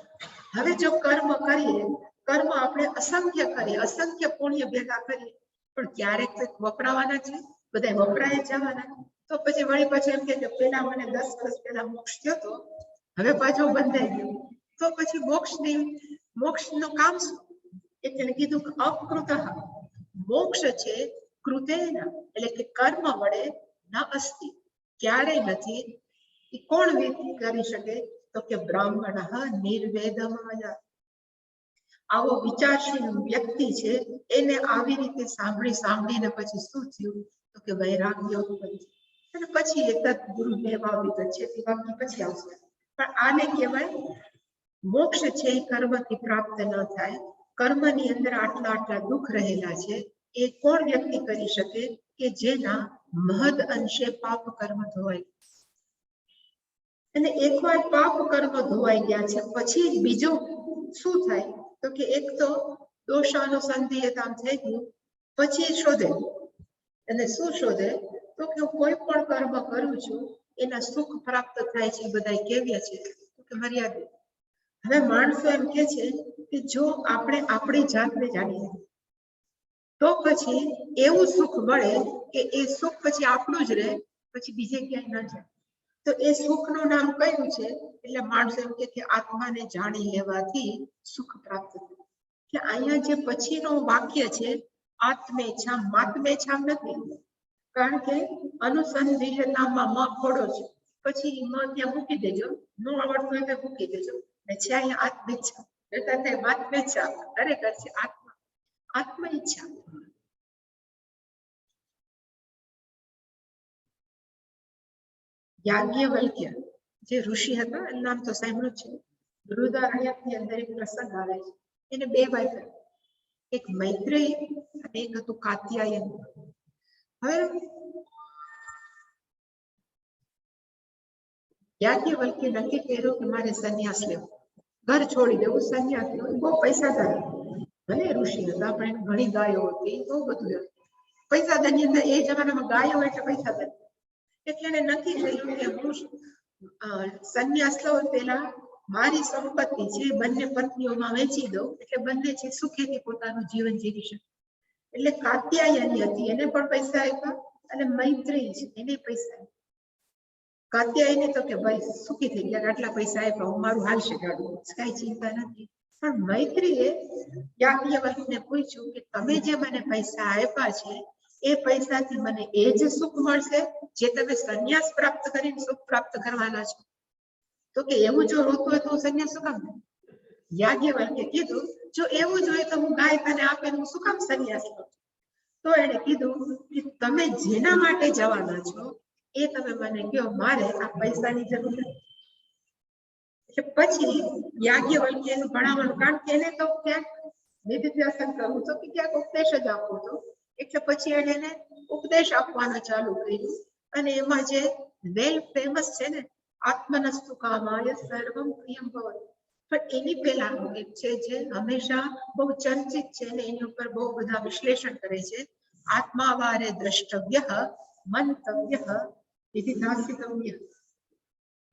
હવે જો કર્મ કરીએ, કર્મ આપણે અસંખ્ય કરીએ, અસંખ્ય પુણ્ય ભેગા કરીએ, પણ ક્યારેક વપરાવાના છે, બધા વપરાય જવાના. તો પછી વળી પાછું એમ કે પેલા મને 10 વર્ષ પહેલા મોક્ષ થયો તો, હવે પાછો બંધાઈ ગયો. તો પછી મોક્ષનું કામ શું? એટલે કીધું કે અકૃત મોક્ષ છે કૃતેન, એટલે કે કર્મ વડે ન અસ્તિ, ક્યારેય નથી. એ કોણ વ્યક્તિ કરી શકે? તો કે બ્રાહ્મણ નિર્વેદમાય. આવો વિચારશીલ વ્યક્તિ છે, એને આવી રીતે સાંભળીને પછી શું થયું? તો કે વૈરાગ્ય ઉત્પન્ન. અને પછી એક જ ગુરુ મેવાવી છે તે વાક્ય પછી આવશે. પણ આને કહેવાય મોક્ષ છે એ કર્મથી પ્રાપ્ત ન થાય. કર્મની અંદર આટલા દુઃખ રહેલા છે. એ કોણ વ્યક્તિ કરી શકે? કે જેના મહદ અંશે પાપ કર્મ ધોવાય. અને એકવાર પાપ કર્મ ધોવાઈ ગયા છે પછી બીજું શું થાય? તો કે એક તો દોષાનુસંધિયતામ થઈ ગયું, પછી શોધે. અને શું શોધે? તો કે કોઈ પણ કર્મ કરું છું એના સુખ પ્રાપ્ત થાય છે, બધા કેવ્ય છે તો કે મર્યાદિત. હવે માણસો એમ કે છે કે જો આપણે આપણી જાતને જાણીએ તો પછી એવું સુખ મળે કે એ સુખ પછી આપણું જ રહે, પછી બીજે ક્યાંય ન જાય. તો એ સુખનું નામ કયું છે? એટલે માણસો એમ કે આત્માને જાણી લેવાથી સુખ પ્રાપ્ત થાય. કે અહીંયા જે પછીનો વાક્ય છે આત્મેચ્છામ, માત્મેચ્છામ નથી. કારણ કે અનુસંધિયતામાં મ ખોડો છે, પછી મ ત્યાં મૂકી દેજો, ન આવડતું હોય તો મૂકી દેજો. ને છે અહીંયા આત્મેચ્છા, એટલે તે માત્મેચ્છા ખરેખર છે આત્મા, આત્મ ઈચ્છા. યાજ્ઞવલ્ક્ય જે ઋષિ હતા, એનું નામ તો સાંભળ્યું છે. બૃહદારણ્યકની અંદર એક પ્રસંગ આવે છે. એને બે ભાઈ હતા, એક મૈત્રેય અને એક હતું કાત્યાયન. હવે યાજ્ઞવલ્ક્ય નક્કી કર્યું કે મારે સંન્યાસ લેવો, ઘર છોડી દેવું, સંન્યાસ લેવું. બહુ પૈસાદાર, ભલે ઋષિ હતા પણ ઘણી ગાયો હતી, બહુ બધું પૈસાદારની અંદર. એ જમાનામાં ગાયો એટલે પૈસાદાર. એટલે એને નક્કી કર્યું કે હું સંન્યાસ લઉં પેલા મારી સંપત્તિ છે બંને પત્નીઓમાં વેચી દઉં, એટલે બંને છે સુખેથી પોતાનું જીવન જીવી શકે. એટલે કાત્યાયની હતી, એને પણ પૈસા આપ્યા, અને મૈત્રી છે એને પૈસા. કાત્યાયને તો કે ભાઈ સુખી થઈ ગયા, આટલા પૈસા આપ્યા, હું મારું હાલશે ગાડું, કઈ ચિંતા નથી. પણ મૈત્રીએ યાજ્ઞવલ્ક્યને પૂછ્યું કે તમે જે મને પૈસા આપ્યા છે એ પૈસાથી મને એ જ સુખ મળશે જે તમે સંન્યાસ પ્રાપ્ત કરીને સુખ પ્રાપ્ત કરવાના છો? તો કે એવું જો હોતું હોય તો હું સંન્યાસ શું કામ? યાજ્ઞવલ્ક્યે કીધું જો એવું જ હોય તો હું ગાય તને આપે હું શું કામ સંન્યાસ લઉં? તો એને કીધું કે તમે જેના માટે જવાના છો એ તમે મને કહો, મારે આ પૈસાની જરૂર નથી. એટલે પછી યાજ્ઞવલ્ક્યનું ભણાવવાનું, કારણ કે એને તો ક્યાંક નિધિધ્યાસન કરવું તો કે ક્યાંક ઉપદેશ જ આપવો હતો. એટલે પછી એને ઉપદેશ આપવાનું ચાલુ કર્યું. અને એમાં જે વેલ ફેમસ છે ને, આત્મનસ્તુ કામાય સર્વમ પ્રિયમ ભવતિ. પણ એની પહેલા એક છે જે હંમેશા બહુ ચર્ચિત છે ને એની ઉપર બહુ બધા વિશ્લેષણ કરે છે. આત્માવારે દ્રષ્ટવ્ય મંતવ્ય વિધિનાસિતવ્ય.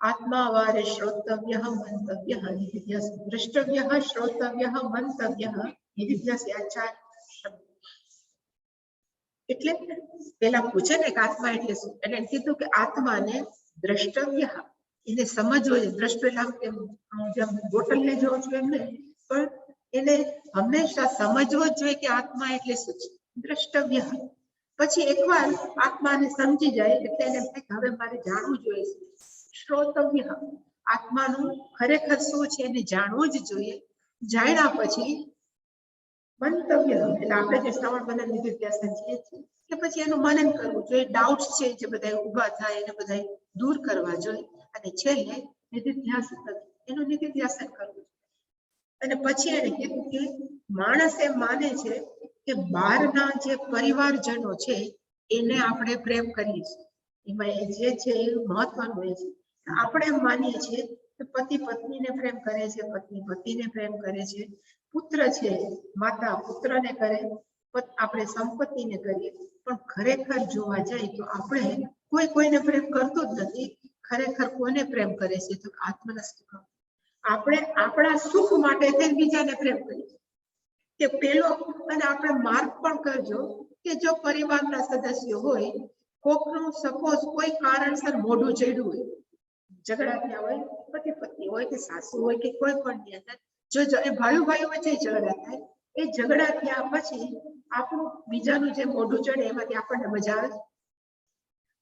આત્માવારે શ્રોતવ્ય મંતવ્ય નિધિધ્યાસ. દ્રષ્ટવ્ય શ્રોતવ્ય મંતવ્ય નિધિધ્યાસ. એટલે પેલા પૂછે ને કે આત્મા એટલે શું? એટલે કીધું કે આત્માને દ્રષ્ટવ્ય, એને સમજવો. દ્રષ્ટવ્ય જેમ બોટલને જોવો છો એમ નહીં, પણ એને હંમેશા સમજવો જ જોઈએ કે આત્મા એટલે શું છે, દ્રષ્ટવ્ય. પછી એકવાર આત્માને સમજી જાય એટલે એને હવે મારે જાણવું જોઈએ. શ્રોતવ્ય, આત્માનું ખરેખર શું છે એને જાણવું જ જોઈએ. જાણ્યા પછી મંતવ્ય, એટલે આપણે જે શ્રવણ મનન નિધિધ્યાસન છીએ કે પછી એનું મનન કરવું જોઈએ. ડાઉટ્સ છે જે બધા ઉભા થાય એને બધા દૂર કરવા જોઈએ. અને છેલ્લે નિધિધ્યાસન, એનું નિધિધ્યાસન કરવું. અને પછી એને કીધું કે માણસ એમ માને છે કે બહારના જે પરિવારજનો છે એને આપણે પ્રેમ કરીએ છીએ. એમાં જે છે એ મહત્વનું હોય છે. આપણે એમ માનીએ છીએ કે પતિ પત્નીને પ્રેમ કરે છે, પત્ની પતિને પ્રેમ કરે છે, પુત્ર છે માતા પુત્રને કરે, આપણે સંપત્તિને કરીએ. પણ ખરેખર જોવા જાય તો આપણે કોઈને પ્રેમ કરતો જ નથી. ખરેખર કોને પ્રેમ કરે છે તો આત્માના સુખ. આપણે આપણા સુખ માટે બીજાને પ્રેમ કરીએ કે પેલો. અને આપણે માર્ક પણ કરજો કે જો પરિવારના સદસ્યો હોય, કોકનું સપોઝ કોઈ કારણસર મોઢું ચડ્યું હોય, ઝઘડા થયા હોય, પતિ પત્ની હોય કે સાસુ હોય કે કોઈ પણ ની અંદર જો એ ભાઈઓ વચ્ચે ઝઘડા થાય, એ ઝઘડા થયા પછી આપણું બીજાનું જે મોઢું ચડે એમાંથી આપણને મજા આવે.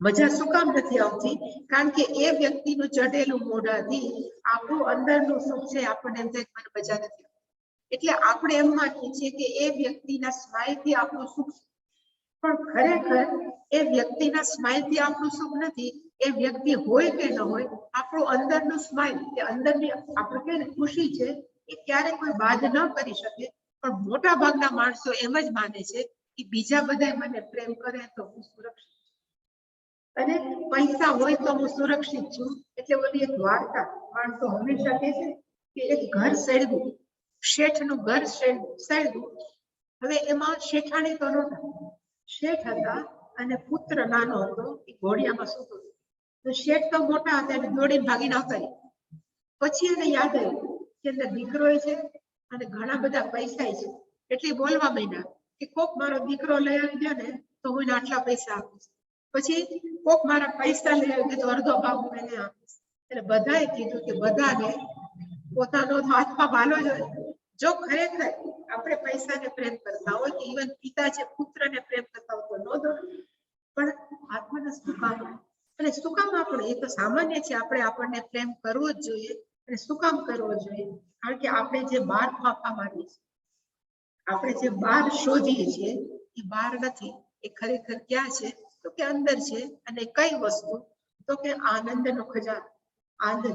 મજા શું કામ નથી આવતી? કારણ કે એ વ્યક્તિનું ચઢેલું મોઢાથી આપણું અંદરનું સુખ છે આપણને એમ થાય મને મજા નથી. એટલે આપણે એમ માનીએ છીએ કે એ વ્યક્તિના સ્માઇલથી આપણું સુખ, પણ ખરેખર એ વ્યક્તિના સ્માઇલથી આપણું સુખ નથી. એ વ્યક્તિ હોય કે ન હોય, આપણું અંદરનું સ્માઇલ, કે અંદરની આપણે કે ખુશી છે, એ ક્યારે કોઈ બાદ ન કરી શકે. પણ મોટા ભાગના માણસો એમ જ માને છે કે બીજા બધા મને પ્રેમ કરે તો હું સુરક્ષિત છું, અને પૈસા હોય તો હું સુરક્ષિત છું. એટલે ઓલી એક વાર્તા માણસો હંમેશા કહે છે કે એક ઘર સળગ્યું, શેઠનું ઘર સળગ્યું. હવે એમાં શેઠાણી તો નહોતા, શેઠ હતા અને પુત્ર નાનો હતો, એ ઘોડિયામાં સૂતો હતો. તો શેઠ તો મોટા હતા એટલે દોડીને ભાગીને આવતા રહ્યા. પછી એને યાદ આવ્યું કે એનો દીકરો છે અને ઘણા બધા પૈસા છે, એટલે બોલવા માંડ્યા કે કોક મારો દીકરો લઈ આવી દે ને તો હું એને આટલા પૈસા આપીશ. પછી કોક મારા પૈસા લઈ આવી દે તો અડધો ભાગ હું એને આપીશ. એટલે બધાએ કીધું કે બધાને પોતાનો હાથમાં ભાલો જોઈએ. જો ખરેખર આપણે પૈસાને પ્રેમ કરતા હોય કે ઇવન પિતા છે પુત્રને પ્રેમ કરતા હોય તો ન દો, પણ આત્માને શું કામ? અને શું કામ આપણે, એ તો સામાન્ય છે, આપણને પ્રેમ કરવો જ જોઈએ. અને શું કામ કરવો જોઈએ? કારણ કે આપણે જે બહાર ફાંફા મારીએ છીએ, આપણે જે બહાર શોધીએ છીએ એ બહાર નથી, એ ખરેખર ક્યાં છે તો કે અંદર છે. અને કઈ વસ્તુ તો કે આનંદનો ખજાનો, આનંદ.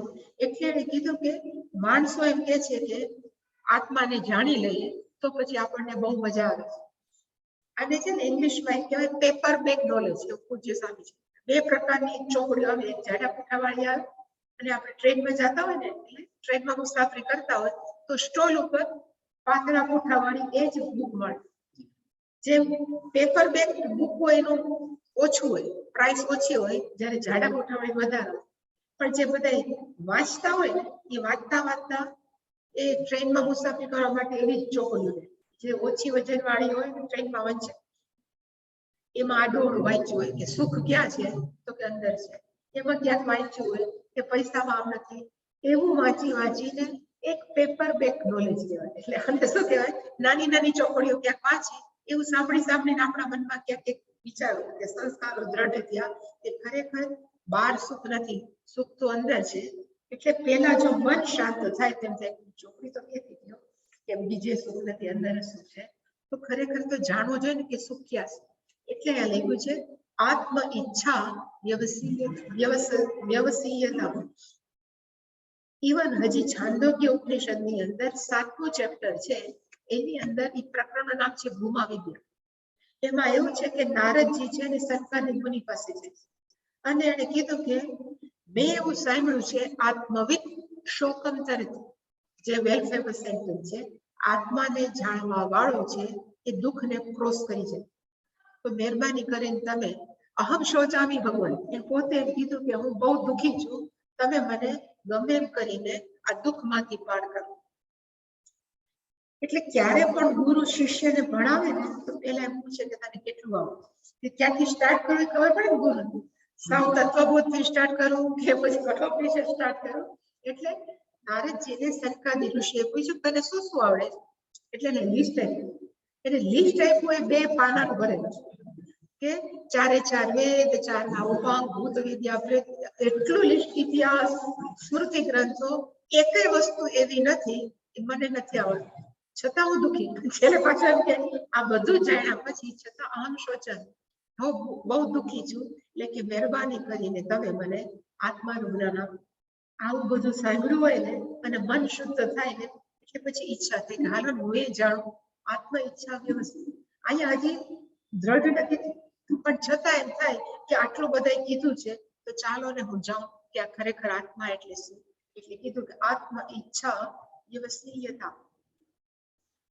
એટલે એને કીધું કે માણસો એમ કે છે કે આત્માને જાણી લઈએ તો પછી આપણને બહુ મજા આવે છે. અને છે ને ઇંગ્લિશમાં કહેવાય પેપર બેગ નોલેજ. એવું પૂજ્ય સ્વામી છે. બે પ્રકારની ચોપડીઓ આવે, એક જાડા પુઠ્ઠાવાળી આવે, અને આપણે ટ્રેનમાં જતા હોય ને, એટલે ટ્રેનમાં મુસાફરી કરતા હોય તો સ્ટોલ ઉપર પાતળા પુઠ્ઠાવાળી એ જ બુક મળે. જે પેપર બેગ બુક હોય એનું ઓછું હોય, પ્રાઇસ ઓછી હોય, જ્યારે જાડા પુઠ્ઠાવાળી વધારે હોય. પણ જે બધા વાંચતા હોય ને, એ વાંચતા એ ટ્રેનમાં મુસાફરી કરવા માટે એવી જ ચોપડીઓ લે. જે ઓછી વજન વાળી હોય ને ટ્રેનમાં વંચે, એમાં આડોળું વાંચ્યું હોય કે સુખ ક્યાં છે તો કે અંદર છે. એમાં ક્યાંક વાંચ્યું હોય કે પૈસામાં આમ નથી. એવું વાંચીને એક પેપર બેગ નોલેજ કહેવાય. એટલે અંદર શું કહેવાય, નાની નાની ચોપડીઓ ક્યાંક વાંચી, એવું સાંભળીને આપણા મનમાં ક્યાંક એક વિચારો કે સંસ્કારો દ્રઢ થયા કે ખરેખર બહાર સુખ નથી, સુખ તો અંદર છે. એટલે પેલા જો મન શાંત થાય તેમ થાય, ચોપડી તો કહેતી ગયો કે બીજે સુખ નથી, અંદર સુખ છે. તો ખરેખર તો જાણવું જોઈએ ને કે સુખ ક્યાં છે. એટલે આ લખ્યું છે આત્મ ઈચ્છા વ્યવસીયતા. ઇવન હજી છાંદોગ્ય ઉપનિષદની અંદર 7મું ચેપ્ટર છે, એની અંદર એ પ્રકરણનું નામ છે ભૂમા વિદ્યા. એમાં એવું છે કે નારદજી છે ને સનકાદિક મુનિ પાસે છે, અને એને કીધું કે મેં એવું સાંભળ્યું છે આત્મવિદ શોકમ તરત, જે વેલ ફેમસ સેન્ટેન્સ છે, આત્માને જાણવા વાળો છે એ દુઃખને ક્રોસ કરી જાય. તો મહેરબાની કરીને તમે, અહમ શોચામી ભગવાન, એ પોતે કીધું કે હું બહુ દુઃખી છું, તમે મને ગમે એમ કરીને આ દુઃખમાંથી પાર કરો. એટલે ક્યારે પણ ગુરુ શિષ્યને ભણાવે ને તો પેલા એમ પૂછે કે તને કેટલું આવડે, કે ક્યાંથી સ્ટાર્ટ કરવું ખબર પડે ને ગુરુ, સાવ તત્વબોધથી સ્ટાર્ટ કરવું કે પછી કઠોપનિષદ સ્ટાર્ટ કરવું. એટલે નારદજીને સનકાદિક ઋષિએ પૂછ્યું તને શું શું આવડે? એટલે એને લિસ્ટ આપ્યું. એટલે લિસ્ટ આપ્યું એ 2 પાનાનું ભરેલું છે કે 4 વેદ, 4 ઉપાંગ, ભૂત વિદ્યા, એટલું લિસ્ટ, ઇતિહાસ, સ્મૃતિ ગ્રંથો, એકેય વસ્તુ એવી નથી કે મને નથી આવડતું, છતાં હું દુઃખી. છેલ્લે પાછળ કે આ બધું જાણ્યા પછી છતાં અહમ શોચન, હું બહુ દુઃખી છું, એટલે કે મહેરબાની કરીને તમે મને આત્માનું જ્ઞાન આપો. આવું બધું સાંભળ્યું હોય ને અને મન શુદ્ધ થાય ને એટલે પછી ઈચ્છા થાય કે હાલો હું એ જાણું. આત્મ ઈચ્છા વ્યવસ્થિત અહીંયા હજી દ્રઢ નથી. પણ છતાં એમ થાય કે આટલું બધાય કીધું છે તો ચાલો ને હું જાઉં કે આ ખરેખર આત્મા એટલે શું. એટલે કીધું કે આત્મ ઈચ્છા વ્યવસ્થીયતા.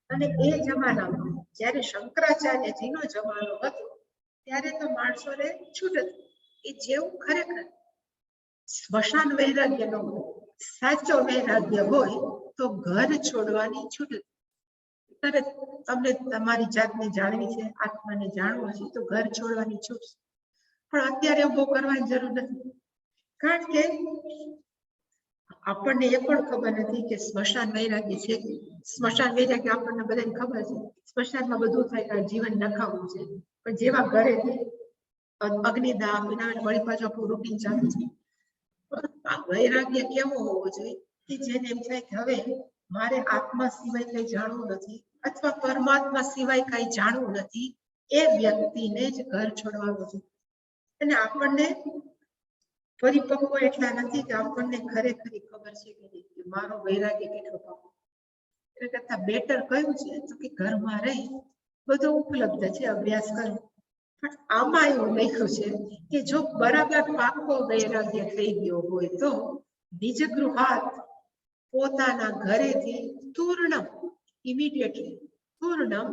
અને એ જમાનામાં જ્યારે શંકરાચાર્યજીનો જમાનો હતો ત્યારે તો માણસોને છૂટ હતી કે જેવું ખરેખર સ્મશાન વૈરાગ્ય નો હોય, સાચો વૈરાગ્ય હોય તો ઘર છોડવાની છૂટ હતી. તરત તમને તમારી જાતને જાણવી છે, આત્માને જાણવું છે તો ઘર છોડવાની છૂટ છે. પણ અત્યારે ઉભો કરવાની જરૂર નથી, કારણ કે આપણને એ પણ ખબર નથી કે સ્મશાન વૈરાગ્ય છે. સ્મશાન વૈરાગ્ય આપણને બધાને ખબર છે, સ્મશાનમાં બધું થાય કારણ જીવન નખાવું છે. પણ જેવા ઘરેથી અગ્નિદાહ વિના વળી પાછું આપણું રૂટીન ચાલુ છે. આ વૈરાગ્ય કેવો હોવો જોઈએ કે જેને એમ થાય કે હવે મારે આત્મા સિવાય કઈ જાણવું નથી અથવા પરમાત્મા સિવાય કઈ જાણવું નથી, એ વ્યક્તિને જ ઘર છોડવાનું છે. અને આપણને પરિપક્વ એટલા નથી કે આપણને ખરેખરી ખબર છે કે મારો વૈરાગ્ય કેટલો પાકો. એટલે કરતા બેટર કયું છે તો કે ઘરમાં રહી બધું ઉપલબ્ધ છે, અભ્યાસ કરો. પણ આમાં એવું લખ્યું છે કે જો બરાબર પાકો વૈરાગ્ય થઈ ગયો હોય તો નિજ ગૃહાત પોતાના ઘરેથી તૂર્ણમ ઇમિડિયેટલી તૂર્ણમ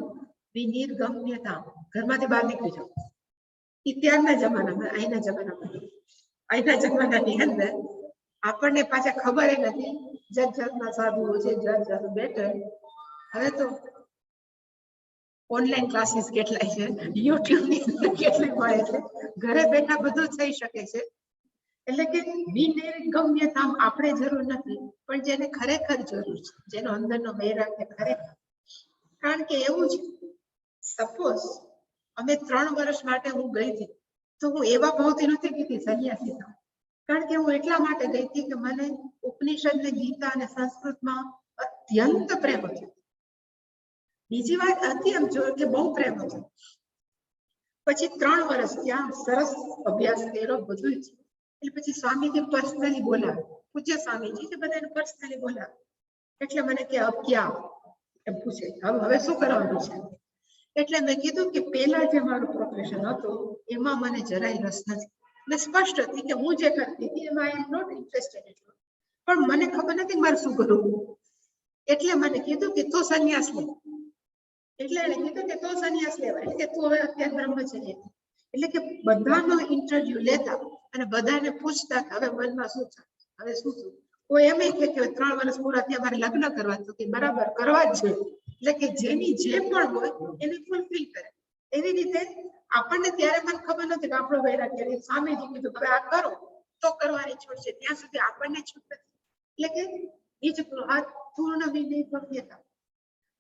વિનિર્ગમ્યતા ઘરમાંથી બહાર નીકળી જાઓ. ત્યારના જમાનામાં અહીંના જમાનાની અંદર આપણને પાછા ખબર નથી, જાતના સાધુઓ છે, જાત બેટર. હવે તો ઓનલાઈન ક્લાસીસ કેટલાય છે, યુટ્યુબ ની અંદર કેટલી મળે છે, ઘરે બેઠા બધું થઈ શકે છે. એટલે કે વિનિર્ગમ્યતા આપણે જરૂર નથી, પણ જેને ખરેખર જરૂર છે, જેનો અંદરનો વૈરાગ્ય ખરેખર. કારણ કે એવું છે, સપોઝ અમે 3 વર્ષ માટે હું ગઈ હતી તો હું એવા ભાવથી નથી ગઈ સંન્યાસી થાવ. કારણ કે હું એટલા માટે ગઈ હતી કે મને ઉપનિષદ ને ગીતા અને સંસ્કૃતમાં અત્યંત પ્રેમ હતો. બીજી વાત હતી એમ જો કે બહુ પ્રેમ હતો. પછી 3 વર્ષ ત્યાં સરસ અભ્યાસ કર્યો બધું જ. એટલે પછી સ્વામીજી પર્સનલી બોલાવે, પૂજ્ય સ્વામીજી કે બધાને પર્સનલી બોલાવે. એટલે મને કે અબ ક્યા એમ પૂછે, હવે શું કરવાનું છે. એટલે મેં કીધું કે પેલા જે મારું પ્રોફેશન હતું એમાં મને જરાય રસ નથી. ને સ્પષ્ટ હતી કે હું જે કરતી હતી એમાં આઈ એમ નોટ ઇન્ટરેસ્ટેડ. પણ મને ખબર નથી મારે શું કરવું. એટલે મને કીધું કે તું સંન્યાસ લે. એટલે એને કીધું કે તો સંન્યાસ લેવાય, એટલે કે તું હવે અત્યારે બ્રહ્મચર્ય. એટલે કે બધાનો ઇન્ટરવ્યુ લેતા અને બધાને પૂછતા કે હવે મનમાં શું છે, હવે શું થયું. કોઈ એમ કે 3 વર્ષ પૂરા થયા મારે લગ્ન કરવા, તો કે બરાબર કરવા જ છે. એટલે કે જેની જે પણ હોય એને ફૂલફિલ કરે. એવી રીતે આપણને ત્યારે મને ખબર નથી કે આપણો વૈરાગ્ય સ્વામીજી કીધું હવે આ કરો તો કરવાની છૂટ છે, ત્યાં સુધી આપણને છૂટ નથી. એટલે કે નિજ ગૃહાત પૂર્ણ વિનિર્ગમ્યતા.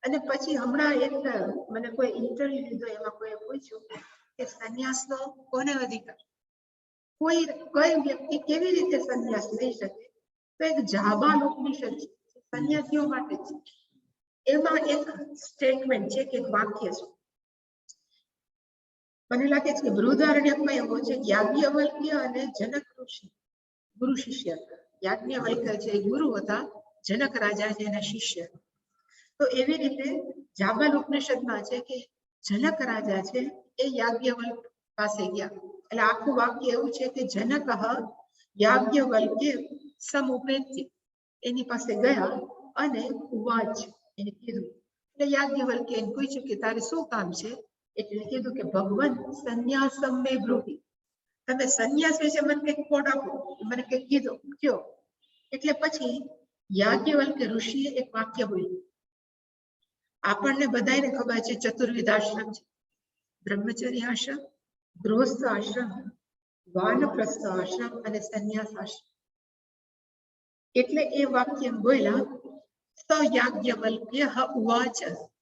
અને પછી હમણાં એક મને કોઈ ઇન્ટરવ્યુ લીધો, એમાં કોઈ પૂછ્યું કે સંન્યાસનો કોને અધિકાર, કોઈ વ્યક્તિ કેવી રીતે સંન્યાસ લઈ શકે. તો એક જાબાન ઉપનિષદ છે, સંન્યાસીઓ માટે છે. એમાં એક સ્ટેટમેન્ટ છે કે વાક્ય છે, મને લાગે છે કે બૃહદારણ્યકમાં એવું છે, યાજ્ઞવલ્ક્ય અને જનક ઋષિ ગુરુ શિષ્ય. યાજ્ઞવલ્ક્ય છે એ ગુરુ હતા, જનક રાજા છે એના શિષ્ય. તો એવી રીતે જાબાલ ઉપનિષદમાં છે કે જનક રાજા છે એ યાજ્ઞવલ્ક પાસે ગયા. એટલે આખું વાક્ય એવું છે કે જનક યાજ્ઞવલ્ક્ય સમુપેત્ય, એની પાસે ગયા અને ઉવાચ એને કીધું. એટલે યાજ્ઞવલ્ક્ય એને પૂછ્યું કે તારે શું કામ છે. એટલે કીધું કે ભગવાન સંન્યાસમ મે બ્રૂહિ, તમે સંન્યાસ વિશે મને કંઈક કોડ આપો, મને કંઈક કીધું કયો. એટલે પછી યાજ્ઞવલ્ક્ય ઋષિએ એક વાક્ય બોલ્યું. આપણને બધાને ખબર છે ચતુર્વિધ આશ્રમ છે, બ્રહ્મચર્ય આશ્રમ, ગૃહસ્થ આશ્રમ, વાનપ્રસ્થ આશ્રમ અને સંન્યાસ આશ્રમ. એટલે એ વાક્ય બોલ્યા તો યાજ્ઞવલ્ક્ય ઉવાચ,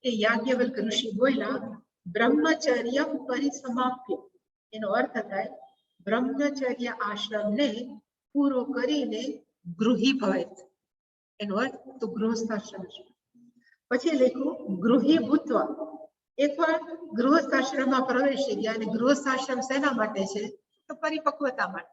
એ યાજ્ઞવલ્ક ઋષિ બોલ્યા બ્રહ્મચર્ય પરિસમાપ્ય. એનો અર્થ થાય બ્રહ્મચર્ય આશ્રમને પૂરો કરીને ગૃહી ભવેત. એનો અર્થ તો ગૃહસ્થાશ્રમ છે. પછી લખ્યું ગૃહી ભૂત્વા. એકવાર ગૃહસ્થાશ્રમમાં પ્રવેશી ગયા, અને ગૃહસ્થાશ્રમ શેના માટે છે તો પરિપક્વતા માટે.